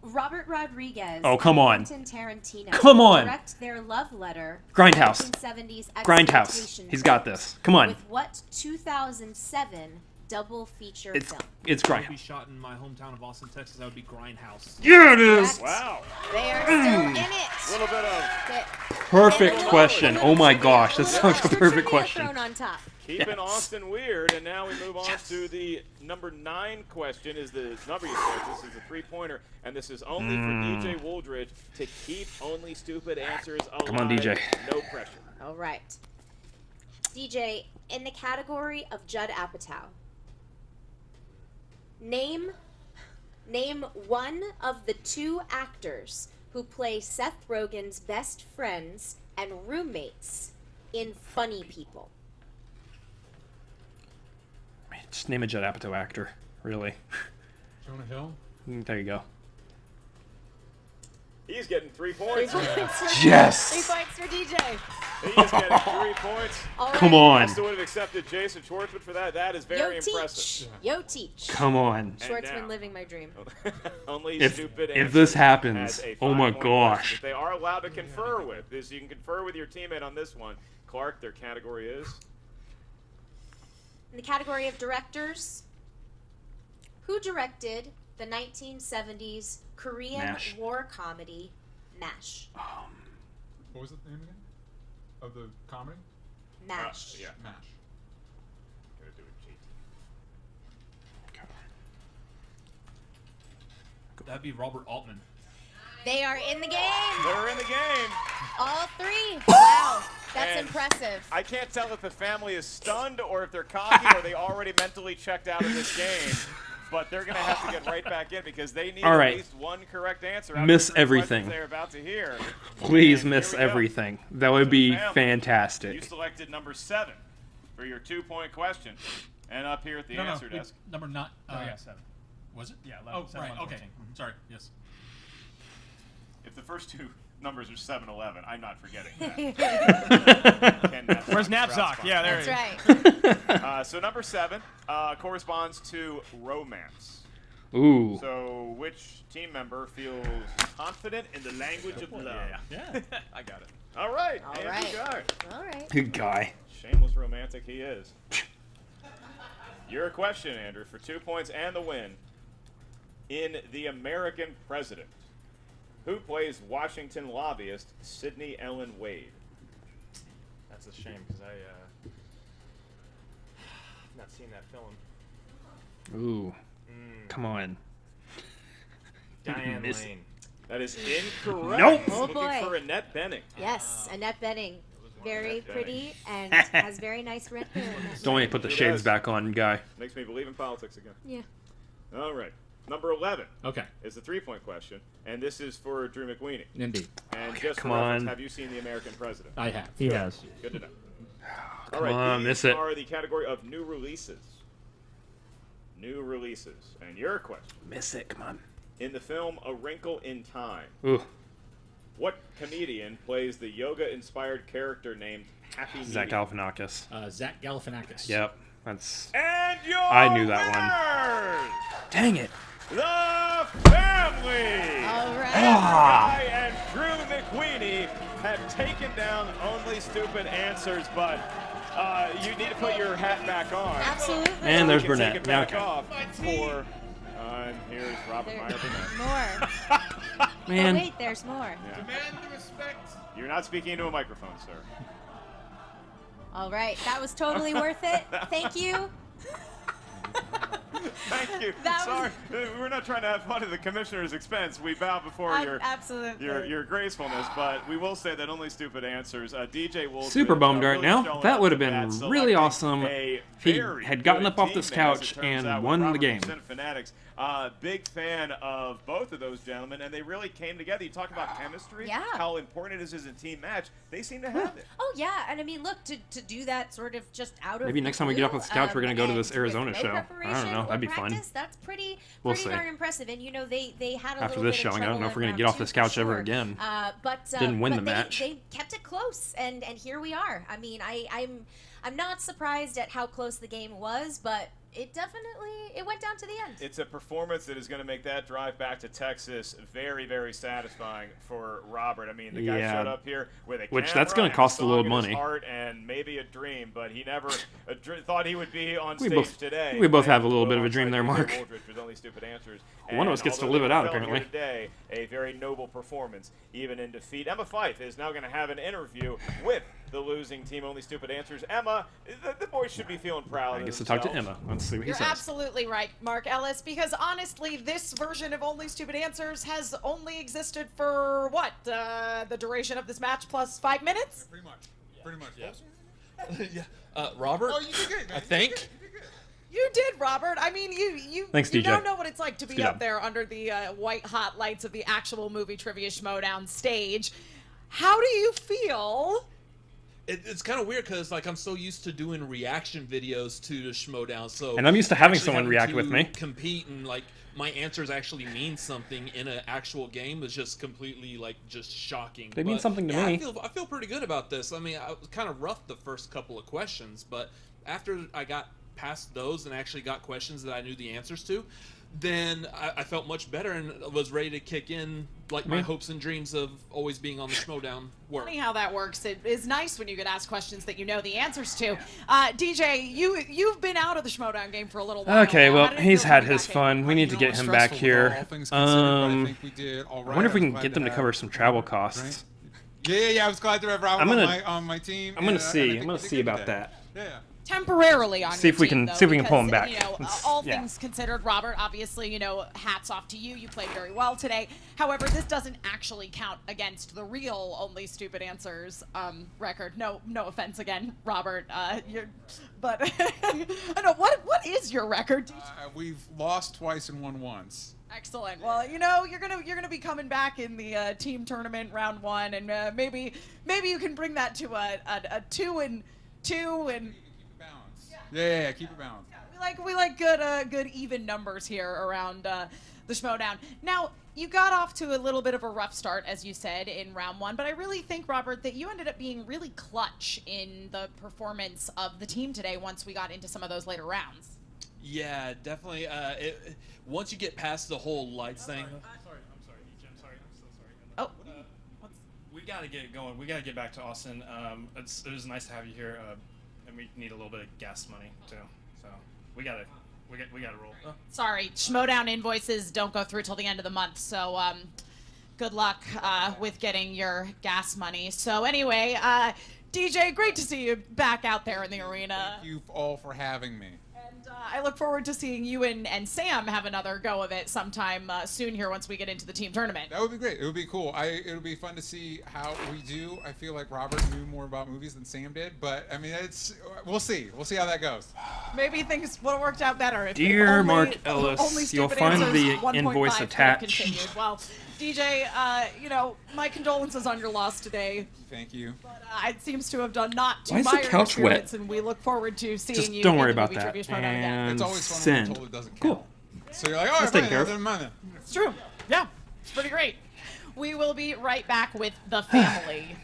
Robert Rodriguez Oh, come on. and Quentin Tarantino Come on. direct their love letter Grindhouse. 1970s Grindhouse. exploitation He's got film. this. Come on. With what 2007 double feature It's film? it's It would be Grindhouse. shot in my hometown of Austin, Texas. That would be Grindhouse. Yeah, it is. Correct. wow, They are still in a it. little bit of They- Perfect and a little- question. a little Oh my trivia- gosh, that's little such a extra perfect trivia question. thrown on top. keeping Yes. Austin weird. And now we move on to the number 9 question. Is the number you said? This is the 3-pointer, and this is only for DJ Wooldridge to keep only stupid answers alive. Come on, DJ. No pressure. All right. DJ, in the category of Judd Apatow, name one of the 2 actors who play Seth Rogen's best friends and roommates in Funny People. Just name a Judd Apatow actor, really. Jonah Hill? There you go. He's getting 3 points. 3 points for Yes! 3 points for DJ. He is getting 3 points. All Come right. on. I still would have accepted Jason Schwartzman for that. That is very impressive. Yo, teach. Come on. Schwartzman now- living my dream. Only If- stupid if answers this happens, has a oh my 5-point gosh. question that they are allowed to confer with. This you can confer with your teammate on this one. Clark, their category is In the category of directors, who directed the 1970s Korean MASH. war comedy MASH? What was the name again? Of the comedy? MASH. yeah. MASH. Gonna do it, JT. That'd be Robert Altman. They are in the game. They're in the game. All 3. Wow, that's And impressive. I can't tell if the family is stunned or if they're cocky or they already mentally checked out of this game. But they're going to have to get right back in because they need All right. at least one correct answer. Out Miss of the 3 everything. questions they're about to hear. Please And miss here we go. everything. That would be Family. You fantastic. selected number 7 for your 2-point question. And up here at the answer desk. Number 9. Oh, Uh, yeah, 7. Was it? Yeah, 11. Oh, 7, right. 11, Okay. 14. Sorry. Yes. If the first 2 numbers are 7-11, I'm not forgetting that. Where's Knapsack? Yeah, there That's it is. right. So number 7 corresponds to romance. Ooh. So which team member feels confident in the language of love? Yeah. I got it. All right. All Andrew right. Gard. All right. Good guy. Shameless romantic he is. Your question, Andrew, for 2 points and the win. In The American President, who plays Washington lobbyist Sidney Ellen Wade? That's a shame because I've not seen that film. Ooh. Come on. Diane Miss- Lane. That is incorrect. Nope. Oh, Looking boy. for Annette Bening. Yes, Annette Bening. Very Annette Bening. pretty and has very nice red hair. in that. Don't want to put the He shades does. back on, guy. Makes me believe in politics again. Yeah. All right. Number 11 Okay. is the 3-point question, and this is for Drew McWeeny. Indeed. And just come for reference, on. have you seen The American President? I have. He has. Good to know. Come All right, on, these miss it. are the category of new releases. New releases. And your question. Miss it. Come on. In the film A Wrinkle in Time, Ooh. what comedian plays the yoga-inspired character named Happy Zach Medium? Galifianakis. Zach Galifianakis. Yep. That's. And your I knew that winners, Dang it. The family! All right. Ah. Guy and Drew McWeeny have taken down Only Stupid Answers, but you need to put your hat back on. Absolutely. And there's You can Burnett. Take it Now, back okay. off for, and here's Robert There- Meyer Burnett. More. Man. Oh, wait, there's more. Yeah. Demand the respect. You're not speaking into a microphone, sir. All right, that was totally worth it. Thank you. Thank you. That Sorry, we're not trying to have fun at the commissioner's expense. We bow before Absolutely. your gracefulness, but we will say that Only Stupid Answers. DJ will Super bummed right now. That would have been really awesome if he had gotten up off this couch and won the game. Cinefanatics. Big fan of both of those gentlemen, and they really came together. You talk about chemistry, Yeah. how important it is in a team match. They seem to have it. Oh yeah, and I mean, look, to do that sort of just out of Maybe the next time we get blue, up off this couch, we're gonna go to this and Arizona with no show. I don't preparation know, or that'd be fun. practice, That's pretty We'll see. darn impressive. And you know, they had a After little this bit of showing, I don't know if we're trouble gonna in get round off this 2 for couch ever sure. again. But Didn't win but the match. They kept it close, and here we are. I mean, I'm not surprised at how close the game was, but it went down to the end. It's a performance that is going to make that drive back to Texas very, very satisfying for Robert. I mean, the guy Yeah. showed up here with a Which, camera that's gonna and cost a song little in his money. heart and maybe a dream, but he never thought he would be on We stage both- today. we both And have a little bit of a alongside dream there, DJ Mark. Wooldridge with Only Stupid Answers. One of us gets to although live they it out, fell here apparently. Today, a very noble performance, even in defeat. Emma Fife is now going to have an interview with the losing team, Only Stupid Answers. Emma, the boys should be feeling proud I of guess to talk to themselves. Emma. Let's see what he You're says. absolutely right, Mark Ellis, because honestly, this version of Only Stupid Answers has only existed for, what, the duration of this match plus 5 minutes? Pretty much. Pretty much. Yeah. Robert. Oh, you did good, man. I think. You did, Robert. I mean, you Thanks, you DJ. don't know what it's like to be Good up job. there under the white hot lights of the actual movie trivia Schmoedown stage. How do you feel? It's kind of weird because like I'm so used to doing reaction videos to the Schmoedown, so And I'm used to having actually someone react with to me. compete and like my answers actually mean something in an actual game is just completely like just shocking. They mean something to yeah, me. I feel pretty good about this. I mean, I was kind of rough the first couple of questions, but after I got past those and actually got questions that I knew the answers to, then I felt much better and was ready to kick in like my hopes and dreams of always being on the Schmoedown work. Funny how that works. It is nice when you get asked questions that you know the answers to. DJ, you've been out of the Schmoedown game for a little while. Okay, now. well, How did it he's feel had coming his back in? fun. We need to get him back Stressful with here. all things considered, but I think we did all I right. wonder if we I was can glad get them to have- cover some travel costs. Yeah. I was glad to have Robert I'm gonna- on my team. I'm gonna and, see. and I I'm think gonna we did see good about today. that. Yeah. Temporarily on See your if we team, can- see if we can pull him because, back. You know, Let's- all yeah. things considered, Robert, obviously, you know, hats off to you. You played very well today. However, this doesn't actually count against the real Only Stupid Answers record. No offense again, Robert. But I know what is your record? We've lost twice and won once. Excellent. Well, you know, you're gonna be coming back in the team tournament round 1, and maybe you can bring that to a 2-2 and. Yeah, keep it balanced. We like good even numbers here around the Schmoedown. Now, you got off to a little bit of a rough start, as you said, in round 1, but I really think, Robert, that you ended up being really clutch in the performance of the team today once we got into some of those later rounds. Yeah, definitely. Once you get past the whole lights thing. I'm sorry, DJ. I'm sorry. I'm so sorry. Oh. We gotta get going. We gotta get back to Austin. It was nice to have you here, and we need a little bit of gas money too. So we gotta roll. Sorry, Schmoedown invoices don't go through till the end of the month, so good luck with getting your gas money. So anyway, DJ, great to see you back out there in the arena. Thank you all for having me. And I look forward to seeing you and Sam have another go of it sometime soon here once we get into the team tournament. That would be great. It would be cool. It would be fun to see how we do. I feel like Robert knew more about movies than Sam did, but I mean, we'll see. We'll see how that goes. Maybe things would have worked out better. If Dear only, Mark Ellis, only you'll Stupid find Answers the 1.5 invoice could have attached. continued. Well, DJ, you know, my condolences on your loss today. Thank you. But it seems to have done not to Why is the Meyer couch wet? experience, and we look forward to seeing Just you. don't in worry the about movie that. Trivia Schmoedown again. And It's always fun when send. you're told it doesn't count. Cool. So you're like, oh, Let's take care of it. doesn't matter. It's true. Yeah, it's pretty great. We will be right back with the family.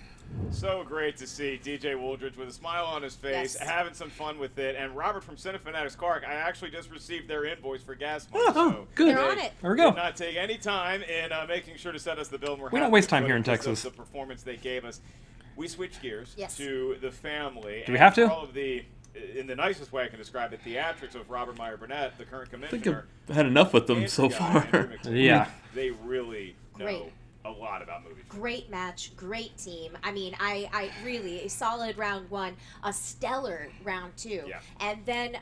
So great to see DJ Wooldridge with a smile on his face, Yes. having some fun with it. And Robert from Cinefanatics Clark, I actually just received their invoice for gas money. Oh, so good. They're on it. There we go. Did not take any time in making sure to set us the bill. And We don't happy waste time with here in because of Texas. The performance they gave us. We switched gears Yes. to the family. Do we and have to? for all of the, in the nicest way I can describe it, theatrics of Robert Meyer Burnett, the current I think commissioner. I've had enough with them Andrew so Guy, far. Andrew McLean. Yeah. They really know Great. a lot about movies. Great match, great team. I mean, I really a solid round 1, a stellar round 2, Yeah. and then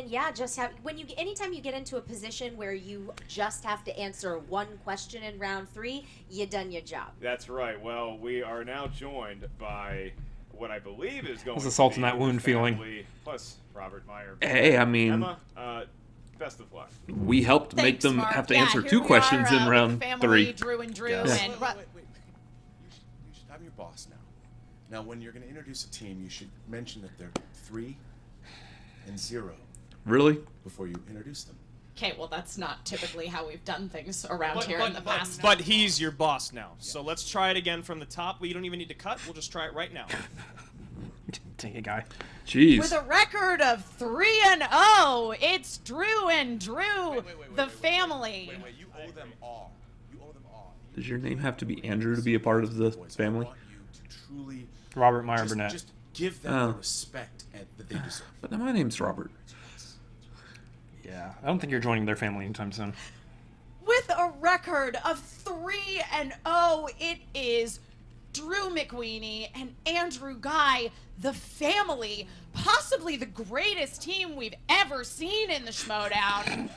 yeah, just have anytime you get into a position where you just have to answer one question in round 3, you done your job. That's right. Well, we are now joined by what I believe is going There's a to salt be in that the wound feeling. family, plus Robert Meyer. Hey, I mean- Emma, best of luck. We helped make Thanks, them Mark. have to Yeah, answer here 2 we questions are, in with round family, 3. Drew and Drew, Yes. and Wait. I'm your boss now. Now, when you're going to introduce a team, you should mention that they're 3 and 0 Really? before you introduce them. Okay, well, that's not typically how we've done things around here in the past. But he's your boss now. So let's try it again from the top. We don't even need to cut. We'll just try it right now. Take it, guy. Jeez. With a record of 3-0, it's Drew and Drew, the family. Wait, you owe them all. You owe them all. Does your name have to be Andrew to be a part of the family? I want you to truly Robert Meyer Burnett. just give them Oh. the respect that they deserve. But my name's Robert. Yeah, I don't think you're joining their family anytime soon. With a record of 3-0, it is Drew McWeeny and Andrew Guy, the family, possibly the greatest team we've ever seen in the Schmoedown.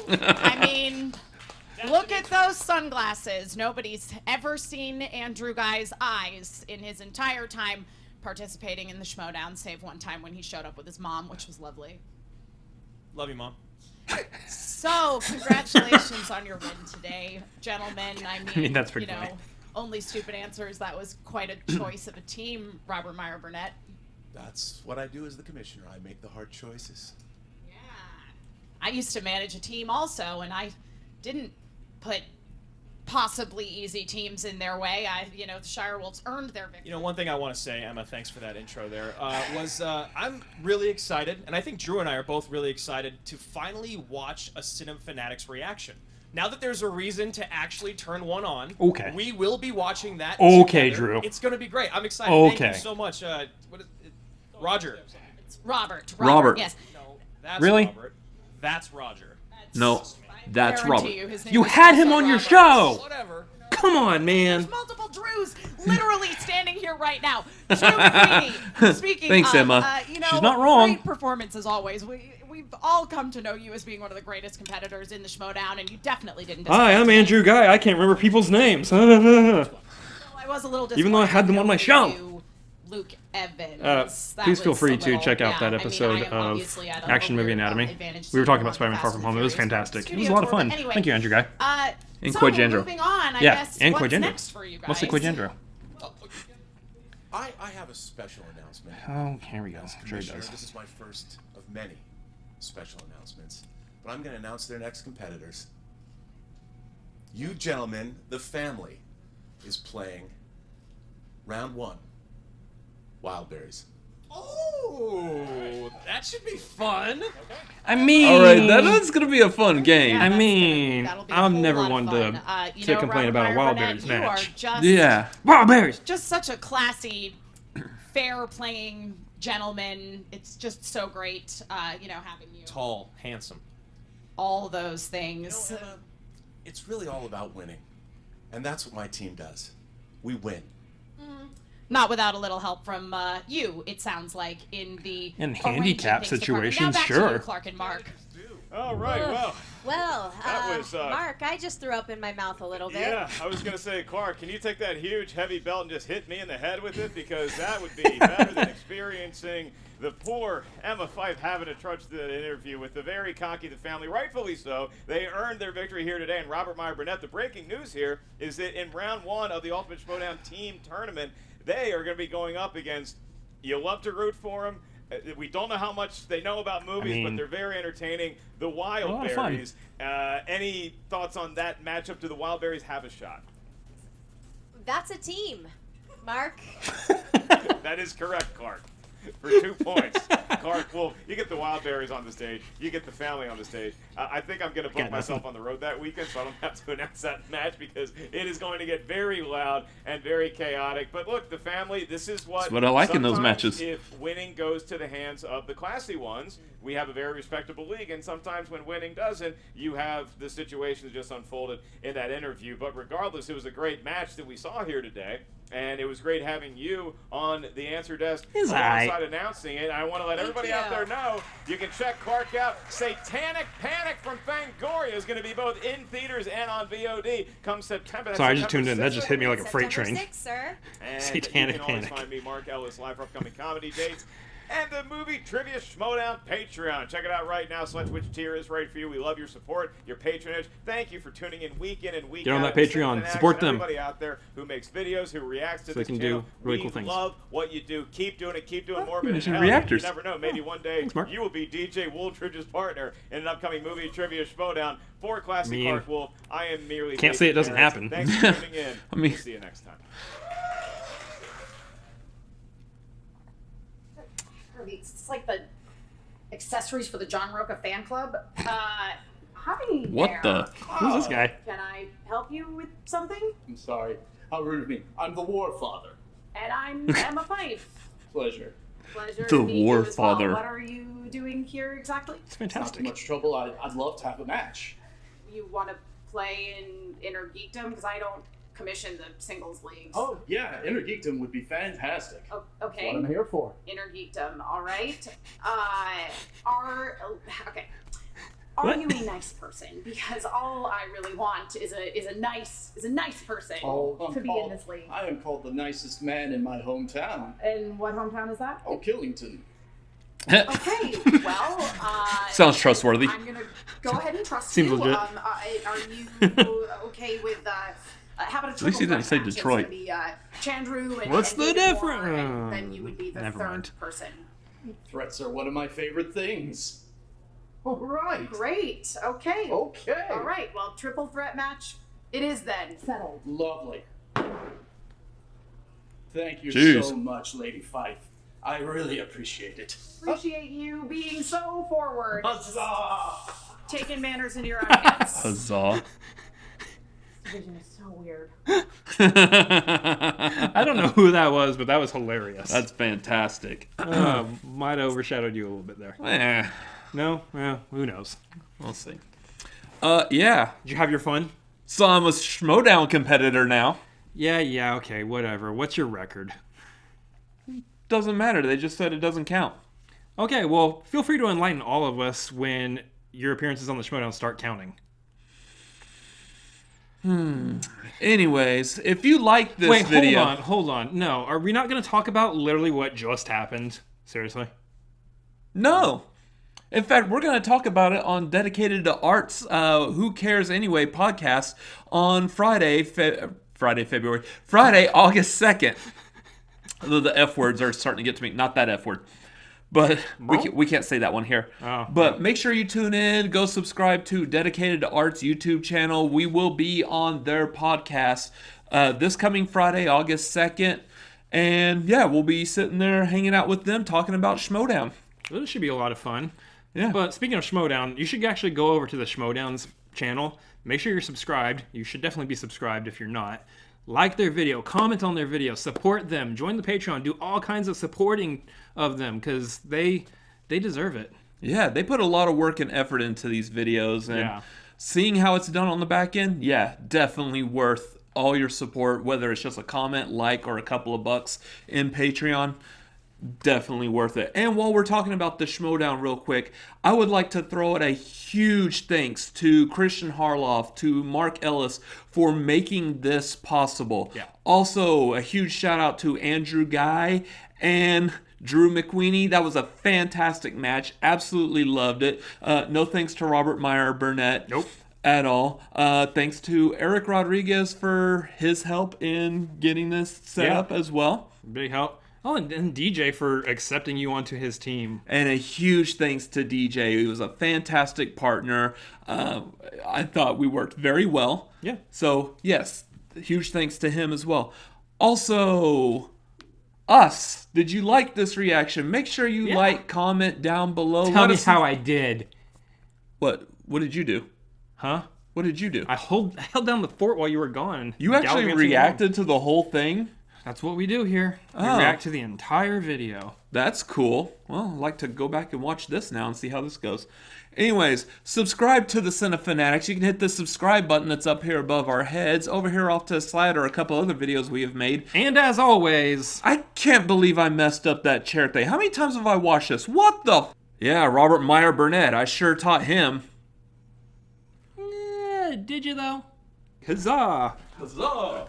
I mean, look at those sunglasses. Nobody's ever seen Andrew Guy's eyes in his entire time participating in the Schmoedown, save one time when he showed up with his mom, which was lovely. Love you, Mom. So, congratulations on your win today, gentlemen. I mean that's pretty you know, funny. only stupid answers. That was quite a choice of a team, Robert Meyer Burnett. That's what I do as the commissioner. I make the hard choices. I used to manage a team also, and I didn't put possibly easy teams in their way. The Shire Wolves earned their victory. You know, one thing I want to say, Emma, thanks for that intro there, I'm really excited, and I think Drew and I are both really excited to finally watch a Cinefanatics reaction. Now that there's a reason to actually turn one on, Okay. we will be watching that Okay, together. Drew. It's going to be great. I'm excited. Okay. Thank you so much. What is it? Roger. It's Robert. Robert. Yes. No, that's Really? Robert. That's Roger. No, that's guarantee Robert. you his name You is had also him on your Robert. show. Whatever. Come on, man. There's multiple Drews literally standing here right now. Drew McQueenie. Speaking Thanks, of, Emma. you She's not wrong. Great performance as always. We've all come to know you as being one of the greatest competitors in the Schmoedown, and you definitely didn't. Hi, I'm disappoint Andrew Guy. I can't remember people's names. today. I was a little disappointed. Even though I had them on my show. You, Luke Evans. That Please feel was free a to little- check out yeah, that I mean, episode I am of obviously at a Action little Movie bit of Anatomy. advantage We were to talking you about on Spider-Man Far From Fast Home. and It was Furious, fantastic. It studio was a lot of tour. fun. Anyway, Thank you, Andrew Guy. And so Quajendro. moving on, I Yeah, guess, and what's Quajendro. next for you guys? What's the Quajendro? I have a special announcement. Oh, here we go. As I'm sure he commissioner, does. This is my first of many special announcements. But I'm going to announce their next competitors. You gentlemen, the family, is playing round 1. Wildberries. Oh, that should be fun. I mean, All right, that's gonna be a fun game. I mean, that'll be a I'm whole never lot of one fun. to complain Robert about a Meyer Wild Burnett, Berries you are match. just, Yeah. Wild Berries. just such a classy, fair playing gentleman. It's just so great, having you. Tall, handsome. All those things. Emma, it's really all about winning. And that's what my team does. We win. Not without a little help from you, it sounds like, in the In arranging handicap things department. situations, Now back to sure. you, Clark and Mark. All right, well. Well, That was, Mark, I just threw up in my mouth a little bit. Yeah, I was going to say, Clark, can you take that huge, heavy belt and just hit me in the head with it? Because that would be better than experiencing the poor Emma Fyfe having to trudge the interview with the very cocky the family. Rightfully so. They earned their victory here today. And Robert Meyer Burnett, the breaking news here is that in round 1 of the Ultimate Schmoedown team tournament, they are going to be going up against, you love to root for them. We don't know how much they know about movies, but they're very entertaining. The Wild Berries. Any thoughts on that matchup? Do the Wild Berries have a shot? That's a team, Mark. That is correct, Clark. For 2 points. Clark, well, you get the Wild Berries on the stage. You get the family on the stage. I think I'm going to put myself on the road that weekend, so I don't have to announce that match because it is going to get very loud and very chaotic. But look, the family, this is what... That's what I like in those matches. If winning goes to the hands of the classy ones, we have a very respectable league, and sometimes when winning doesn't, you have the situations just unfolded in that interview. But regardless, it was a great match that we saw here today. And it was great having you on the answer desk alongside announcing it. I want to let everybody out there know you can check Clark out. Satanic Panic from Fangoria is going to be both in theaters and on VOD come September. That's Sorry, I just September tuned in. That 6th. just hit me like a freight September train. 6th, sir. And Satanic you can always Panic. find me, Mark Ellis, live for upcoming comedy dates. And the Movie Trivia Schmoedown Patreon. Check it out right now. Select which tier is right for you. We love your support, your patronage. Thank you for tuning in week and week out. Get on that And Patreon. Cinefanatics Support and them. Everybody out there who makes videos, who reacts to So they this can channel. do really we cool things. love what you do. Keep doing it. Keep doing more of it. there's And some hell, reactors. You never know. Maybe one day Thanks, Mark. you will be DJ Wooltridge's partner in an upcoming Movie Trivia Schmoedown. For Classic Mean. Clark Wolf, I am merely... Can't say it doesn't happen. Thanks for tuning in. I mean- We'll see you next time. It's like the accessories for the John Roca fan club. Hi What there. the? Who's this guy? Can I help you with something? I'm sorry. How rude of me. I'm the Warfather. And I'm Emma Fyfe. Pleasure. Pleasure The to meet you as well. Warfather. What are you doing here exactly? It's Not too fantastic. much trouble. I'd love to have a match. You want to play in Inner Geekdom? Because I don't commission the singles leagues. Oh, yeah. Inner Geekdom would be fantastic. Oh, That's okay. what I'm here for. Inner Geekdom, all right. Okay. Are you a nice person? Because all I really want is a nice person to be in this league. I am called the nicest man in my hometown. And what hometown is that? Oh, Killington. Okay, well, Sounds trustworthy. I'm gonna go ahead and trust Seems you. legit. Are you okay with how about a At least he triple didn't say threat match? Detroit. It's gonna be Chandru and What's and the David Moore, difference? and then you would be the Never third mind. person. Threats are one of my favorite things. All right. Great. Okay. Okay. All right. Well, triple threat match. It is then settled. Lovely. Thank you Jeez. so much, Lady Fife. I really appreciate it. Appreciate you being so forward. Huzzah! Taking manners into your own hands. Huzzah. Division is so weird. I don't know who that was, but that was hilarious. That's fantastic. Might have overshadowed you a little bit there. Eh, No? Well, who knows? we'll see. Yeah. Did you have your fun? So I'm a Schmoedown competitor now. Yeah, okay, whatever. What's your record? Doesn't matter. They just said it doesn't count. Okay, well, feel free to enlighten all of us when your appearances on the Schmoedown start counting. Anyways, if you like this Wait, video... hold on. No, are we not going to talk about literally what just happened? Seriously? No. In fact, we're going to talk about it on Dedicated to Arts, Who Cares Anyway podcast on Friday, August 2nd. Although the F words are starting to get to me. Not that F word. But we can't say that one here. Oh. But make sure you tune in. Go subscribe to Dedicated to Arts YouTube channel. We will be on their podcast this coming Friday, August 2nd. And yeah, we'll be sitting there hanging out with them talking about Schmoedown. Well, this should be a lot of fun. Yeah. But speaking of Schmoedown, you should actually go over to the Schmoedown's channel. Make sure you're subscribed. You should definitely be subscribed if you're not. Like their video, comment on their video, support them, join the Patreon, do all kinds of supporting of them because they deserve it. Yeah, they put a lot of work and effort into these videos, and seeing how it's done on the back end, yeah, definitely worth all your support, whether it's just a comment, like, or a couple of bucks in Patreon. Definitely worth it. And while we're talking about the Schmoedown real quick, I would like to throw out a huge thanks to Christian Harloff, to Mark Ellis for making this possible. Yeah. Also, a huge shout out to Andrew Guy and Drew McWeeny. That was a fantastic match. Absolutely loved it. No thanks to Robert Meyer Burnett. Nope. At all. Thanks to Eric Rodriguez for his help in getting this set up as well. Big help. Oh, and DJ for accepting you onto his team. And a huge thanks to DJ. He was a fantastic partner. I thought we worked very well. Yeah. So, yes, huge thanks to him as well. Also, us. Did you like this reaction? Make sure you like, comment down below. Tell me how I did. What did you do? Huh? What did you do? I held down the fort while you were gone. You actually reacted to the whole thing? That's what we do here. We react to the entire video. That's cool. Well, I'd like to go back and watch this now and see how this goes. Anyways, subscribe to the Cinefanatics. You can hit the subscribe button that's up here above our heads. Over here off to the side are a couple other videos we have made. And as always... I can't believe I messed up that chair thing. How many times have I watched this? What the... Yeah, Robert Meyer Burnett. I sure taught him. Did you though? Huzzah! Huzzah!